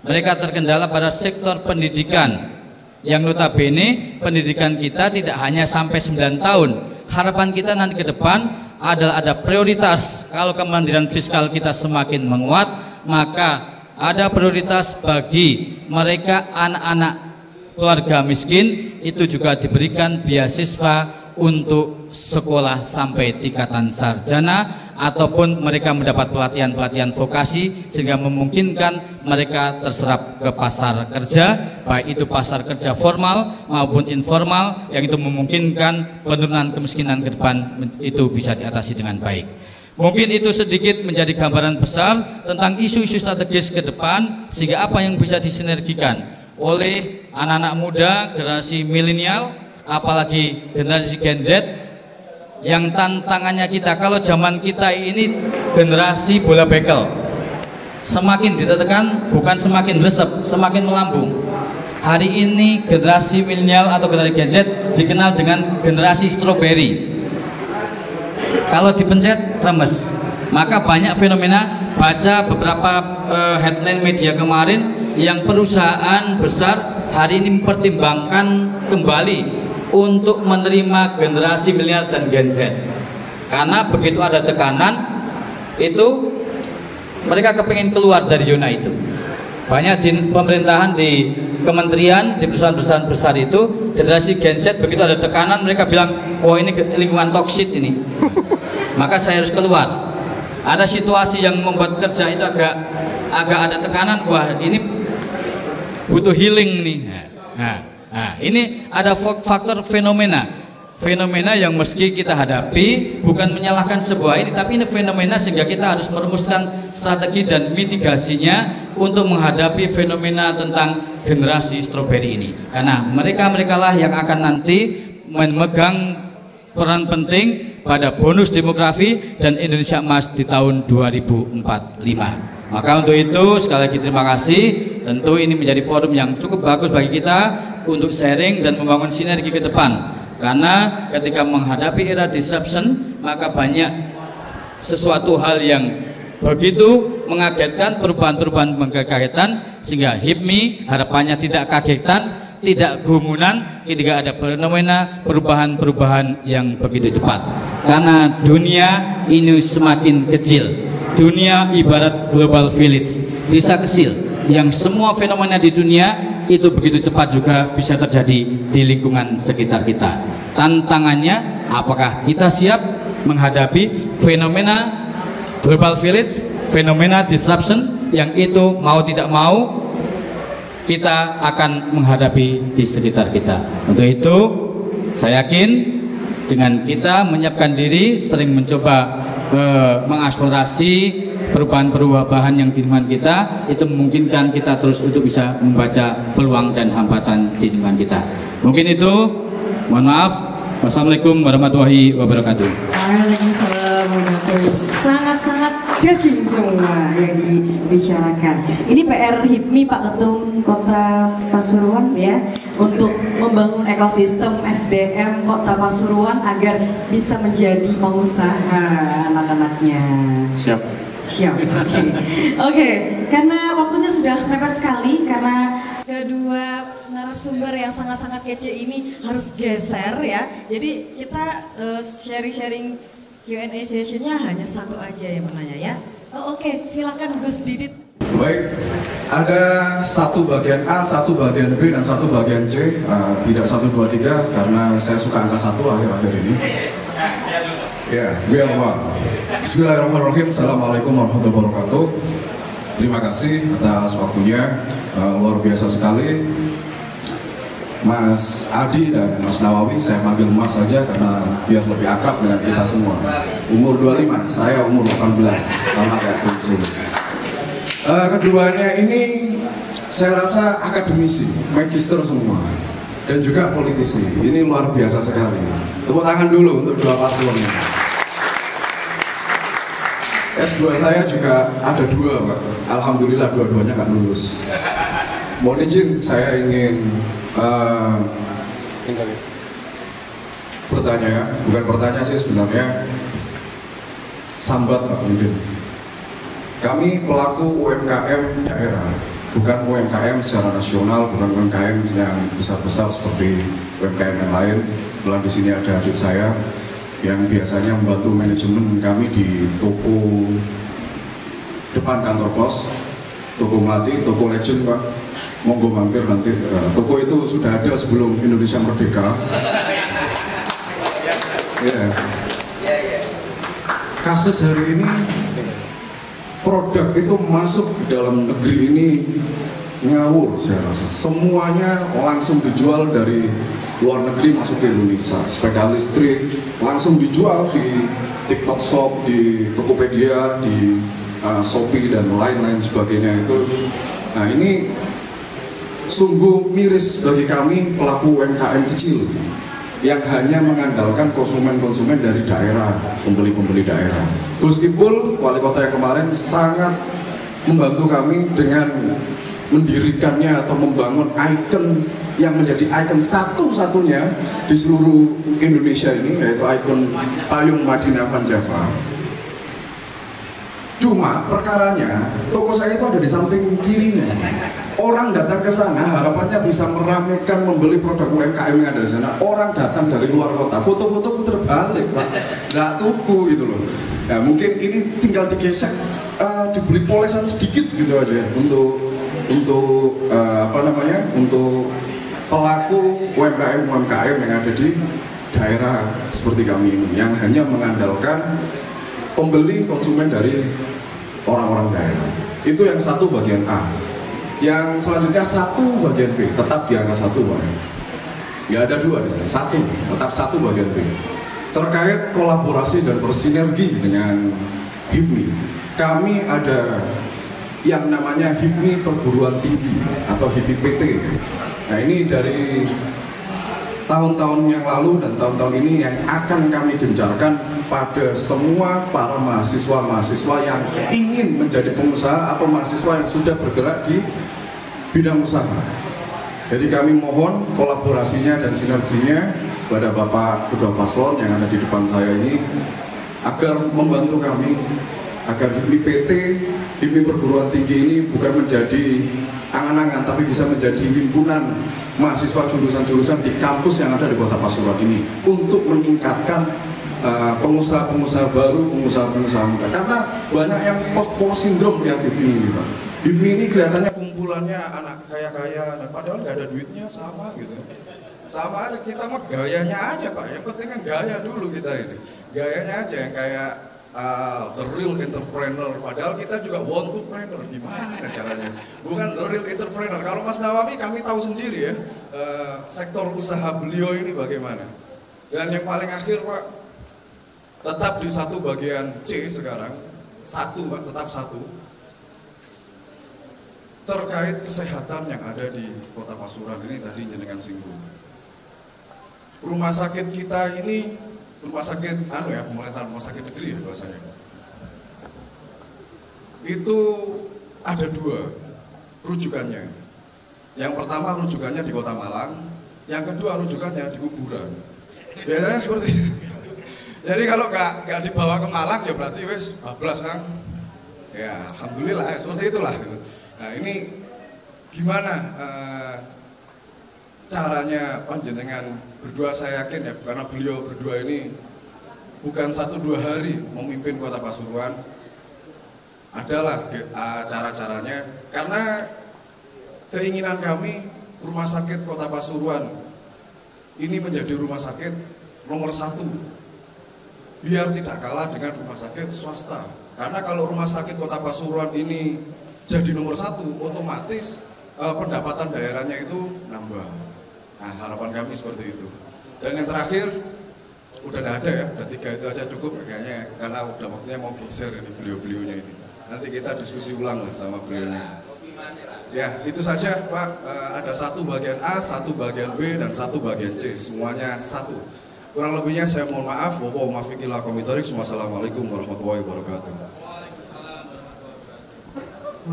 mereka terkendala pada sektor pendidikan, yang notabene pendidikan kita tidak hanya sampai 9 tahun. Harapan kita nanti ke depan adalah ada prioritas. Kalau kemandirian fiskal kita semakin menguat, maka ada prioritas bagi mereka anak-anak keluarga miskin itu juga diberikan beasiswa untuk sekolah sampai tingkatan sarjana, ataupun mereka mendapat pelatihan-pelatihan vokasi sehingga memungkinkan mereka terserap ke pasar kerja, baik itu pasar kerja formal maupun informal, yang itu memungkinkan penurunan kemiskinan ke depan itu bisa diatasi dengan baik. Mungkin itu sedikit menjadi gambaran besar tentang isu-isu strategis ke depan, sehingga apa yang bisa disinergikan oleh anak-anak muda, generasi milenial, apalagi generasi Gen Z, yang tantangannya kita, kalau zaman kita ini generasi bola bekel, semakin ditekan bukan semakin resep, semakin melambung. Hari ini generasi milenial atau generasi Gen Z dikenal dengan generasi stroberi. Kalau dipencet remes. Maka banyak fenomena, baca beberapa headline media kemarin yang perusahaan besar hari ini mempertimbangkan kembali untuk menerima generasi milenial dan Gen Z, karena begitu ada tekanan itu mereka kepengen keluar dari zona itu. Banyak di pemerintahan, di kementerian, di perusahaan-perusahaan besar itu generasi Gen Z begitu ada tekanan mereka bilang, oh ini lingkungan toksit ini, maka saya harus keluar. Ada situasi yang membuat kerja itu agak ada tekanan, wah ini butuh healing nih. Nah, ini ada faktor fenomena. fenomena yang meski kita hadapi, bukan menyalahkan sebuah ini, tapi ini fenomena sehingga kita harus merumuskan strategi dan mitigasinya untuk menghadapi fenomena tentang generasi stroberi ini. Karena mereka lah yang akan nanti memegang peran penting pada bonus demografi dan Indonesia Emas di tahun 2045. Maka untuk itu sekali lagi terima kasih. Tentu ini menjadi forum yang cukup bagus bagi kita untuk sharing dan membangun sinergi ke depan. Karena ketika menghadapi era disruption, maka banyak sesuatu hal yang begitu mengagetkan, perubahan-perubahan mengagetkan, sehingga HIPMI harapannya tidak kagetan, tidak kerumunan, tidak ada fenomena perubahan-perubahan yang begitu cepat. Karena dunia ini semakin kecil. Dunia ibarat global village, desa kecil yang semua fenomena di dunia itu begitu cepat juga bisa terjadi di lingkungan sekitar kita. Tantangannya, apakah kita siap menghadapi fenomena global village, fenomena disruption yang itu mau tidak mau kita akan menghadapi di sekitar kita. Untuk itu saya yakin dengan kita menyiapkan diri, sering mencoba mengeksplorasi perubahan-perubahan yang di lingkungan kita, itu memungkinkan kita terus untuk bisa membaca peluang dan hambatan di lingkungan kita. Mungkin itu, mohon maaf. Wassalamualaikum warahmatullahi wabarakatuh. Waalaikumsalam warahmatullahi wabarakatuh. Sangat-sangat daging semua yang dibicarakan. Ini PR HIPMI Pak Ketum Kota Pasuruan ya, untuk membangun ekosistem SDM Kota Pasuruan agar bisa menjadi pengusaha anak-anaknya. Siap. Oke, karena waktunya sudah mepet sekali, karena kedua narasumber yang sangat-sangat kece ini harus geser ya. Jadi kita sharing-sharing Q&A sessionnya hanya satu aja yang menanya ya. Oke, silakan Gus Didit. Baik, ada satu bagian A, satu bagian B, dan satu bagian C. Tidak 1, 2, 3 karena saya suka angka 1 akhir-akhir ini. Ya, biar Bismillahirrahmanirrahim. Assalamualaikum warahmatullahi wabarakatuh. Terima kasih atas waktunya, luar biasa sekali. Mas Adi dan Mas Nawawi, saya panggil Mas saja karena biar lebih akrab dengan kita semua. Umur 25, saya umur 18, sama kayak Kunsul. Keduanya ini saya rasa akademisi, magister semua, dan juga politisi. Ini luar biasa sekali. Tepuk tangan dulu untuk dua paslon ini. S2 saya juga ada 2, Pak. Alhamdulillah dua-duanya nggak lulus. Mohon izin, saya ingin bertanya, bukan bertanya sih sebenarnya, sambat Pak mungkin. Kami pelaku UMKM daerah, bukan UMKM secara nasional, bukan UMKM yang besar-besar seperti UMKM yang lain. Kebetulan di sini ada adik saya yang biasanya membantu manajemen kami di toko depan kantor pos, toko Melati, toko Legend Pak. Monggo mampir nanti. Toko itu sudah ada sebelum Indonesia merdeka. Yeah. Kasus hari ini, produk itu masuk ke dalam negeri ini ngawur saya rasa. Semuanya langsung dijual dari luar negeri masuk ke Indonesia. Sepeda listrik langsung dijual di TikTok Shop, di Tokopedia, di Shopee dan lain-lain sebagainya itu. Nah ini sungguh miris bagi kami pelaku UMKM kecil yang hanya mengandalkan konsumen-konsumen dari daerah, pembeli-pembeli daerah. Gus Ipul, wali kota yang kemarin, sangat membantu kami dengan mendirikannya atau membangun ikon yang menjadi ikon satu-satunya di seluruh Indonesia ini, yaitu ikon Payung Madinah Van Java. Cuma perkaranya, toko saya itu ada di samping kirinya. Orang datang ke sana harapannya bisa meramaikan membeli produk UMKM yang ada di sana. Orang datang dari luar kota, foto-foto puter balik Pak, nggak tuku gitu loh. Nah mungkin ini tinggal digesek, diberi polesan sedikit gitu aja untuk untuk pelaku UMKM yang ada di daerah seperti kami ini, yang hanya mengandalkan pembeli konsumen dari orang-orang daerah. Itu yang satu bagian A. Yang selanjutnya satu bagian B, tetap di angka 1 Pak. nggak ada dua, satu, tetap satu bagian B. Terkait kolaborasi dan bersinergi dengan HIPMI, kami ada yang namanya HIPMI Perguruan Tinggi atau HIPMI PT. Nah, ini dari tahun-tahun yang lalu dan tahun-tahun ini yang akan kami gencarkan pada semua para mahasiswa-mahasiswa yang ingin menjadi pengusaha atau mahasiswa yang sudah bergerak di bidang usaha. Jadi kami mohon kolaborasinya dan sinerginya pada Bapak Kedua Paslon yang ada di depan saya ini agar membantu kami agar HIPMI PT, HIPMI Perguruan Tinggi ini bukan menjadi angan-angan tapi bisa menjadi himpunan mahasiswa jurusan-jurusan di kampus yang ada di Kota Pasuruan ini untuk meningkatkan pengusaha-pengusaha baru, pengusaha-pengusaha muda. Karena banyak yang post-post syndrome yang HIPMI ini, Pak. HIPMI ini kelihatannya kumpulannya anak kaya-kaya, padahal nggak ada duitnya, sama gitu. Sama aja, kita mah gayanya aja, Pak. Yang penting kan gaya dulu kita ini. Gayanya aja yang kayak the real entrepreneur, padahal kita juga want to planner. Gimana caranya? Bukan the real entrepreneur. Kalau Mas Nawawi kami tahu sendiri ya, sektor usaha beliau ini bagaimana. Dan yang paling akhir, Pak, tetap di satu bagian C sekarang, satu, Pak, tetap satu. Terkait kesehatan yang ada di Kota Pasuruan ini tadi jenengan singgung. Rumah sakit kita ini rumah sakit pemerintahan, rumah sakit negeri ya bahasanya. Itu ada dua rujukannya. Yang pertama rujukannya di Kota Malang, yang kedua rujukannya di kuburan. Biasanya seperti itu. Jadi kalau nggak dibawa ke Malang ya berarti wes bablas kan. Ya alhamdulillah seperti itulah. Nah ini gimana caranya panjenengan berdua, saya yakin ya, karena beliau berdua ini bukan 1-2 hari memimpin Kota Pasuruan, adalah cara-caranya, karena keinginan kami rumah sakit Kota Pasuruan ini menjadi rumah sakit nomor 1 biar tidak kalah dengan rumah sakit swasta. Karena kalau rumah sakit Kota Pasuruan ini jadi nomor 1, otomatis pendapatan daerahnya itu nambah. Nah, harapan kami seperti itu. Dan yang terakhir, udah tidak ada ya, udah 3 itu aja cukup kayaknya, karena udah waktunya mau geser ini beliau-beliaunya ini. Nanti kita diskusi ulang lah sama beliaunya. Ya, itu saja Pak. Ada 1 bagian A, 1 bagian B, dan 1 bagian C. Semuanya 1. Kurang lebihnya saya mohon maaf. Wassalamualaikum warahmatullahi wabarakatuh.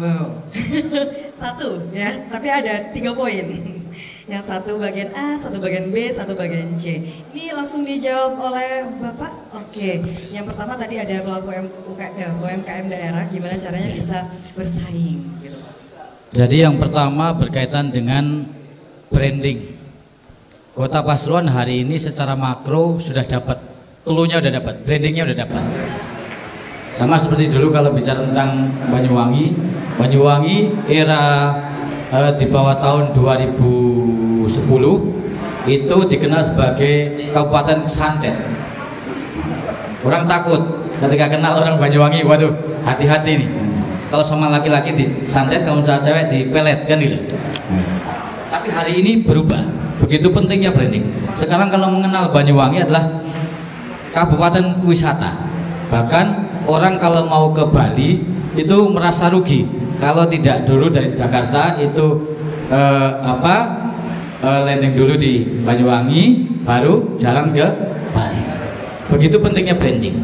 Wow, 1 ya, tapi ada 3 poin. Yang 1 bagian A, 1 bagian B, 1 bagian C. Ini langsung dijawab oleh Bapak. Oke, yang pertama tadi ada pelaku UMKM daerah, gimana caranya bisa bersaing gitu. Jadi yang pertama berkaitan dengan branding. Kota Pasuruan hari ini secara makro sudah dapat, clue-nya udah dapat, brandingnya udah dapat. Sama seperti dulu kalau bicara tentang Banyuwangi era di bawah tahun 2010 itu dikenal sebagai Kabupaten Santet. Orang takut ketika kenal orang Banyuwangi, waduh hati-hati nih. Kalau sama laki-laki disantet, kalau sama cewek dipelet kan gitu. Tapi hari ini berubah. Begitu pentingnya branding. Sekarang kalau mengenal Banyuwangi adalah kabupaten wisata. Bahkan orang kalau mau ke Bali itu merasa rugi kalau tidak dulu dari Jakarta itu landing dulu di Banyuwangi baru jalan ke Bali. Begitu pentingnya branding.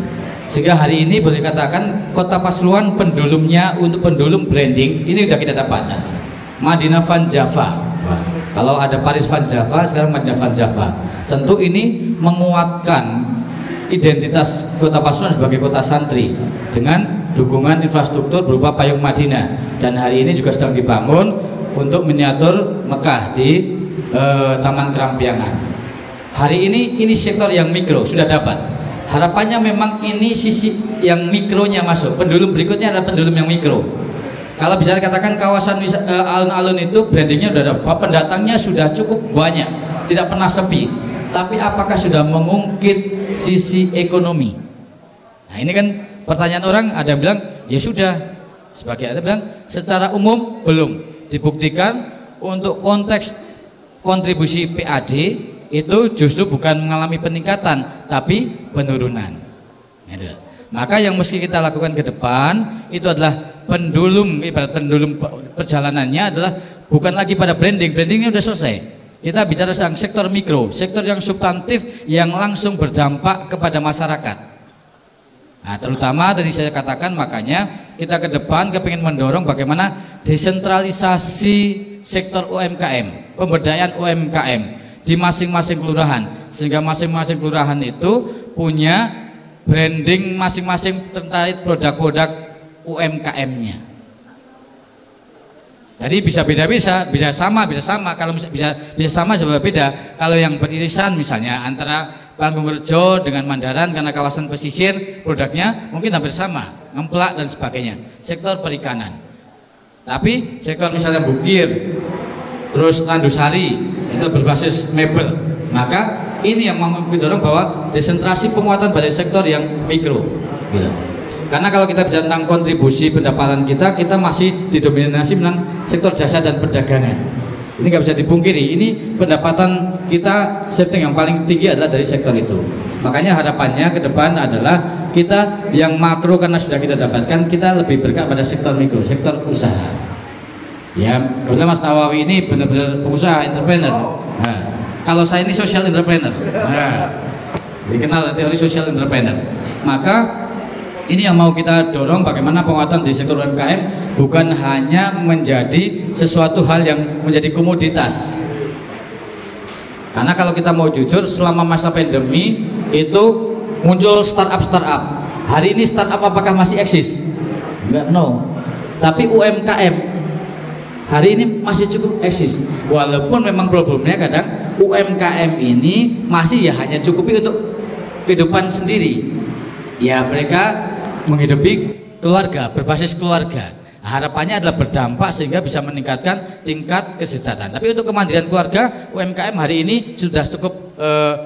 Sehingga hari ini boleh katakan Kota Pasuruan pendulumnya untuk pendulum branding ini sudah kita dapatkan. Madinah Van Java. Kalau ada Paris Van Java, sekarang Madinah Van Java. Tentu ini menguatkan identitas Kota Pasuruan sebagai kota santri dengan dukungan infrastruktur berupa payung Madinah, dan hari ini juga sedang dibangun untuk miniatur Mekah di Taman Kerampiangan. Hari ini sektor yang mikro sudah dapat. Harapannya memang ini sisi yang mikronya masuk. Pendulum berikutnya adalah pendulum yang mikro. Kalau bisa dikatakan kawasan alun-alun itu brandingnya sudah dapat, pendatangnya sudah cukup banyak, tidak pernah sepi. Tapi apakah sudah mengungkit sisi ekonomi? Nah ini kan pertanyaan orang, ada yang bilang ya sudah, sebagian ada yang bilang secara umum belum dibuktikan. Untuk konteks kontribusi PAD itu justru bukan mengalami peningkatan tapi penurunan. Maka yang mesti kita lakukan ke depan itu adalah pendulum, ibarat pendulum perjalanannya adalah bukan lagi pada brandingnya udah selesai. Kita bicara tentang sektor mikro, sektor yang substantif yang langsung berdampak kepada masyarakat. Nah, terutama tadi saya katakan, makanya kita ke depan kepingin mendorong bagaimana desentralisasi sektor UMKM, pemberdayaan UMKM di masing-masing kelurahan, sehingga masing-masing kelurahan itu punya branding masing-masing terkait produk-produk UMKM-nya. Jadi bisa beda-beda, bisa sama, kalau bisa sama sebab beda. Kalau yang beririsan misalnya antara Panggung-Rejo dengan Mandaran karena kawasan pesisir, produknya mungkin hampir sama, ngemplak dan sebagainya. Sektor perikanan. Tapi sektor misalnya Bukir, terus Landusari itu berbasis mebel. Maka ini yang mau kita dorong bahwa desentralisasi penguatan pada sektor yang mikro. Gitu. Karena kalau kita bicara tentang kontribusi pendapatan kita masih didominasi menang sektor jasa dan perdagangan. Ini nggak bisa dipungkiri. Ini pendapatan kita shifting yang paling tinggi adalah dari sektor itu. Makanya harapannya ke depan adalah kita yang makro karena sudah kita dapatkan, kita lebih bergerak pada sektor mikro, sektor usaha. Ya, kebetulan Mas Nawawi ini benar-benar pengusaha, entrepreneur. Nah, kalau saya ini social entrepreneur. Nah, dikenal teori social entrepreneur. Maka ini yang mau kita dorong, bagaimana penguatan di sektor UMKM bukan hanya menjadi sesuatu hal yang menjadi komoditas. Karena kalau kita mau jujur, selama masa pandemi itu muncul startup. Hari ini startup apakah masih eksis? Enggak, no. Tapi UMKM hari ini masih cukup eksis. Walaupun memang problemnya kadang UMKM ini masih ya hanya cukupi untuk kehidupan sendiri. Ya, mereka menghidupi keluarga, berbasis keluarga. Harapannya adalah berdampak sehingga bisa meningkatkan tingkat kesejahteraan. Tapi untuk kemandirian keluarga, UMKM hari ini sudah cukup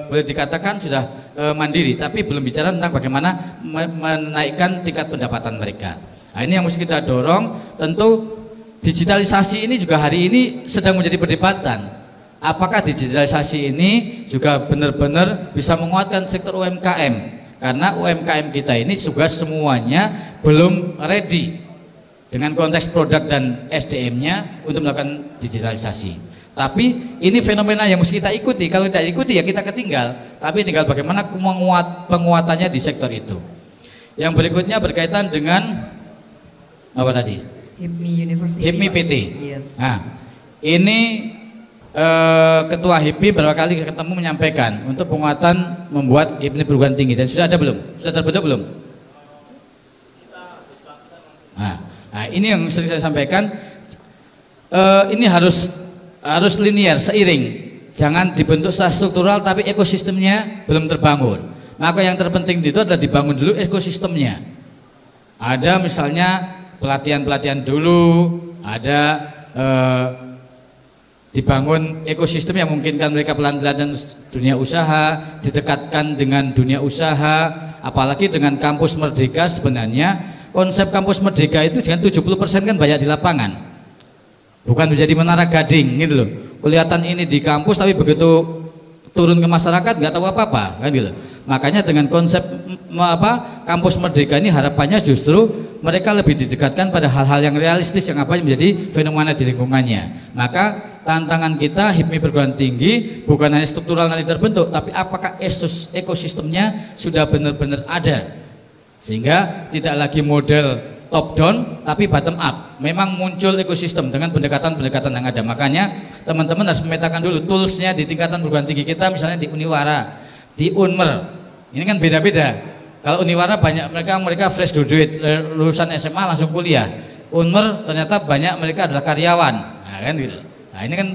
boleh dikatakan sudah mandiri, tapi belum bicara tentang bagaimana menaikkan tingkat pendapatan mereka. Nah, ini yang mesti kita dorong. Tentu digitalisasi ini juga hari ini sedang menjadi perdebatan. Apakah digitalisasi ini juga benar-benar bisa menguatkan sektor UMKM? Karena UMKM kita ini juga semuanya belum ready dengan konteks produk dan SDM-nya untuk melakukan digitalisasi. Tapi ini fenomena yang mesti kita ikuti. Kalau tidak ikuti ya kita ketinggal. Tapi tinggal bagaimana penguatannya di sektor itu. Yang berikutnya berkaitan dengan apa tadi? HIPMI University. HIPMI PT. Yes. Nah, ini Ketua HIPMI beberapa kali ketemu menyampaikan untuk penguatan membuat HIPMI perguruan tinggi, dan sudah ada belum? Sudah terbentuk belum? Nah, ini yang sering saya sampaikan. Ini harus linear, seiring. Jangan dibentuk secara struktural tapi ekosistemnya belum terbangun. Maka yang terpenting itu adalah dibangun dulu ekosistemnya. Ada misalnya pelatihan dulu, ada dibangun ekosistem yang memungkinkan mereka pelan-pelan dunia usaha, didekatkan dengan dunia usaha, apalagi dengan kampus merdeka. Sebenarnya konsep kampus merdeka itu dengan 70% kan banyak di lapangan, bukan menjadi menara gading gitu loh. Kelihatan ini di kampus tapi begitu turun ke masyarakat nggak tahu apa-apa kan gitu. Makanya dengan konsep kampus merdeka ini harapannya justru mereka lebih didekatkan pada hal-hal yang realistis yang menjadi fenomena di lingkungannya. Maka tantangan kita HIPMI perguruan tinggi bukan hanya struktural nanti terbentuk, tapi apakah ekosistemnya sudah benar-benar ada, sehingga tidak lagi model top down tapi bottom up. Memang muncul ekosistem dengan pendekatan-pendekatan yang ada. Makanya teman-teman harus memetakan dulu toolsnya di tingkatan perguruan tinggi kita, misalnya di Uniwara, di Unmer. Ini kan beda-beda. Kalau Uniwara banyak mereka fresh graduate, lulusan SMA langsung kuliah. Unmer ternyata banyak mereka adalah karyawan. Nah, kan gitu. Nah, ini kan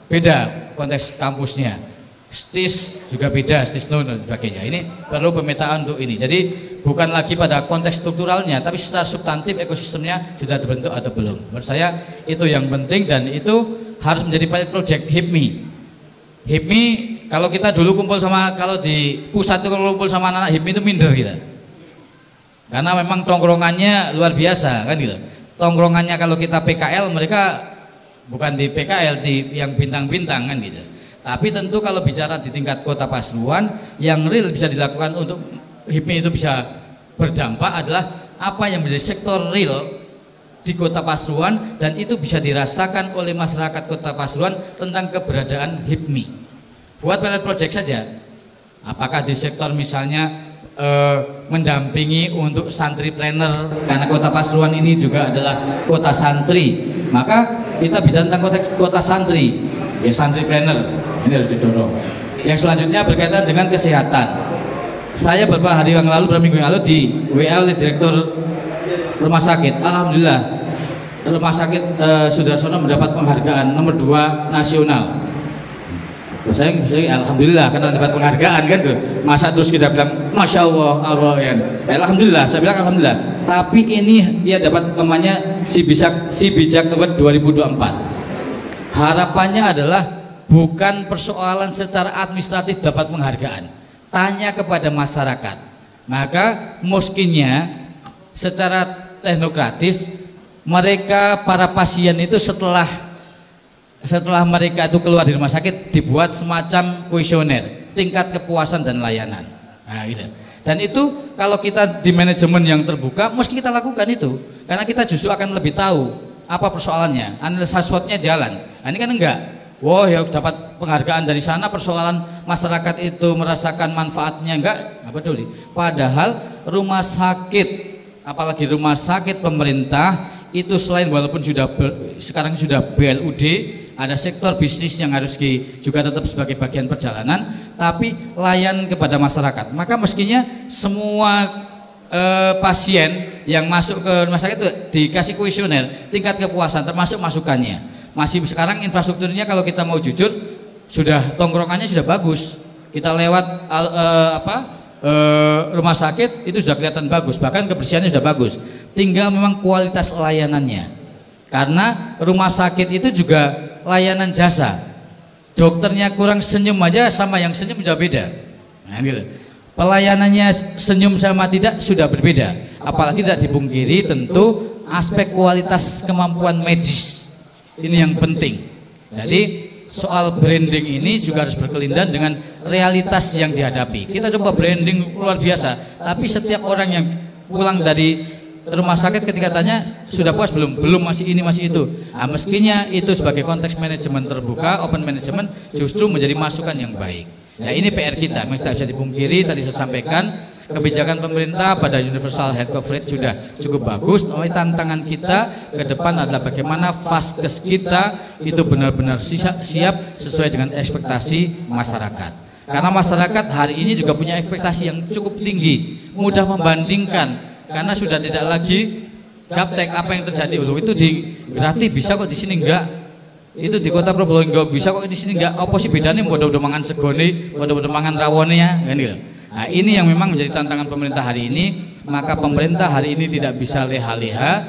beda konteks kampusnya. STIS juga beda, STISNU dan sebagainya. Ini perlu pemetaan untuk ini. Jadi bukan lagi pada konteks strukturalnya, tapi secara substantif ekosistemnya sudah terbentuk atau belum. Menurut saya itu yang penting, dan itu harus menjadi pilot project HIPMI. HIPMI kalau kita dulu kumpul sama, kalau di pusat itu kalau kumpul sama anak HIPMI itu minder kita. Karena memang tongkrongannya luar biasa kan gitu. Tongkrongannya kalau kita PKL, mereka bukan di PKL, di yang bintang-bintang kan gitu. Tapi tentu kalau bicara di tingkat Kota Pasuruan, yang real bisa dilakukan untuk HIPMI itu bisa berdampak adalah apa yang menjadi sektor real di Kota Pasuruan, dan itu bisa dirasakan oleh masyarakat Kota Pasuruan tentang keberadaan HIPMI. Buat pilot project saja, apakah di sektor misalnya mendampingi untuk santri planner, karena Kota Pasuruan ini juga adalah kota santri, maka kita bicara tentang kota santri, ya santri planner ini harus didorong. Yang selanjutnya berkaitan dengan kesehatan. Saya beberapa hari yang lalu, beberapa minggu yang lalu di WA oleh direktur rumah sakit. Alhamdulillah rumah sakit Sudarsono mendapat penghargaan nomor 2 nasional. Saya alhamdulillah karena dapat penghargaan kan tuh. Masa terus kita bilang masya Allah, alhamdulillah. Saya bilang alhamdulillah. Tapi ini dia dapat namanya si bijak award 2024. Harapannya adalah bukan persoalan secara administratif dapat penghargaan. Tanya kepada masyarakat. Maka mestinya secara teknokratis mereka para pasien itu setelah mereka itu keluar dari rumah sakit dibuat semacam kuesioner tingkat kepuasan dan layanan. Nah, gitu. Dan itu kalau kita di manajemen yang terbuka mesti kita lakukan itu, karena kita justru akan lebih tahu apa persoalannya, analisa SWOT-nya jalan. Nah, ini kan enggak. Wah, ya dapat penghargaan dari sana, persoalan masyarakat itu merasakan manfaatnya enggak peduli. Padahal rumah sakit, apalagi rumah sakit pemerintah itu selain walaupun sekarang sudah BLUD, ada sektor bisnis yang harus juga tetap sebagai bagian perjalanan, tapi layan kepada masyarakat. Maka mestinya semua pasien yang masuk ke rumah sakit itu dikasih kuesioner tingkat kepuasan termasuk masukannya. Masih sekarang infrastrukturnya kalau kita mau jujur sudah tongkrongannya sudah bagus. Kita lewat rumah sakit itu sudah kelihatan bagus, bahkan kebersihannya sudah bagus. Tinggal memang kualitas layanannya. Karena rumah sakit itu juga layanan jasa. Dokternya kurang senyum aja sama yang senyum sudah beda. Nah, gitu. Pelayanannya senyum sama tidak sudah berbeda. Apalagi tidak dipungkiri tentu aspek kualitas kemampuan medis. Ini yang penting. Jadi soal branding ini juga harus berkelindahan dengan realitas yang dihadapi. Kita coba branding luar biasa, tapi setiap orang yang pulang dari rumah sakit ketika tanya sudah puas belum? Belum, masih ini masih itu. Nah, mestinya itu sebagai konteks manajemen terbuka, open management justru menjadi masukan yang baik. Nah, ini PR kita, tidak bisa dipungkiri. Tadi saya sampaikan kebijakan pemerintah pada universal health coverage sudah cukup bagus. Tapi tantangan kita ke depan adalah bagaimana vaskes kita itu benar-benar siap sesuai dengan ekspektasi masyarakat. Karena masyarakat hari ini juga punya ekspektasi yang cukup tinggi, mudah membandingkan. Karena sudah tidak lagi gaptek apa yang terjadi. Itu di Grati bisa kok di sini enggak. Itu di Kota Probolinggo bisa kok di sini enggak. Apa sih bedanya bodoh-bodoh mangan segone, bodoh-bodoh mangan rawone ya, kan gitu. Nah, ini yang memang menjadi tantangan pemerintah hari ini. Maka pemerintah hari ini tidak bisa leha-leha,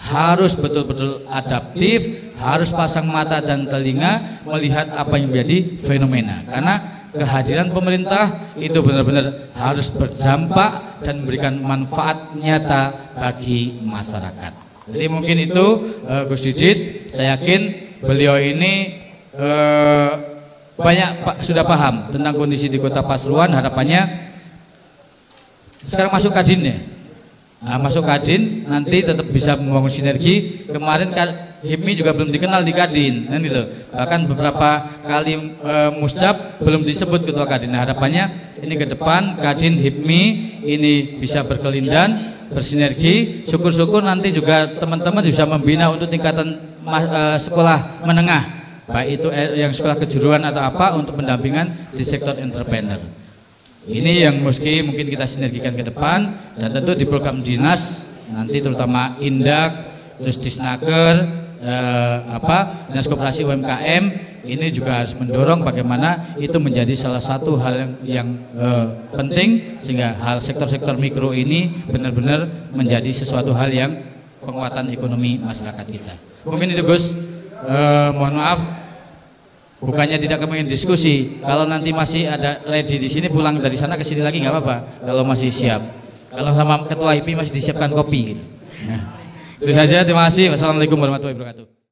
harus betul-betul adaptif, harus pasang mata dan telinga melihat apa yang menjadi fenomena. Karena kehadiran pemerintah itu benar-benar harus berdampak dan memberikan manfaat nyata bagi masyarakat. Jadi mungkin itu Gus Didit, saya yakin beliau ini sudah paham tentang kondisi di Kota Pasuruan. Harapannya sekarang masuk Kadin ya. Nah, masuk Kadin nanti tetap bisa membangun sinergi. Kemarin HIPMI juga belum dikenal di Kadin, kan gitu. Bahkan beberapa kali muscap belum disebut ketua Kadin. Nah, harapannya ini ke depan Kadin HIPMI ini bisa berkelindan, bersinergi. Syukur-syukur nanti juga teman-teman bisa membina untuk tingkatan sekolah menengah, baik itu yang sekolah kejuruan atau apa, untuk pendampingan di sektor entrepreneur. Ini yang mungkin kita sinergikan ke depan, dan tentu di program dinas nanti terutama Indak, terus Disnaker, Dinas Koperasi UMKM ini juga harus mendorong bagaimana itu menjadi salah satu hal yang penting, sehingga hal sektor-sektor mikro ini benar-benar menjadi sesuatu hal yang penguatan ekonomi masyarakat kita. Mungkin itu Gus, mohon maaf bukannya tidak kemungkinan diskusi. Kalau nanti masih ada ready di sini, pulang dari sana ke sini lagi nggak apa-apa. Kalau masih siap. Kalau sama ketua IP masih disiapkan kopi. Nah, itu saja. Terima kasih. Wassalamualaikum warahmatullahi wabarakatuh.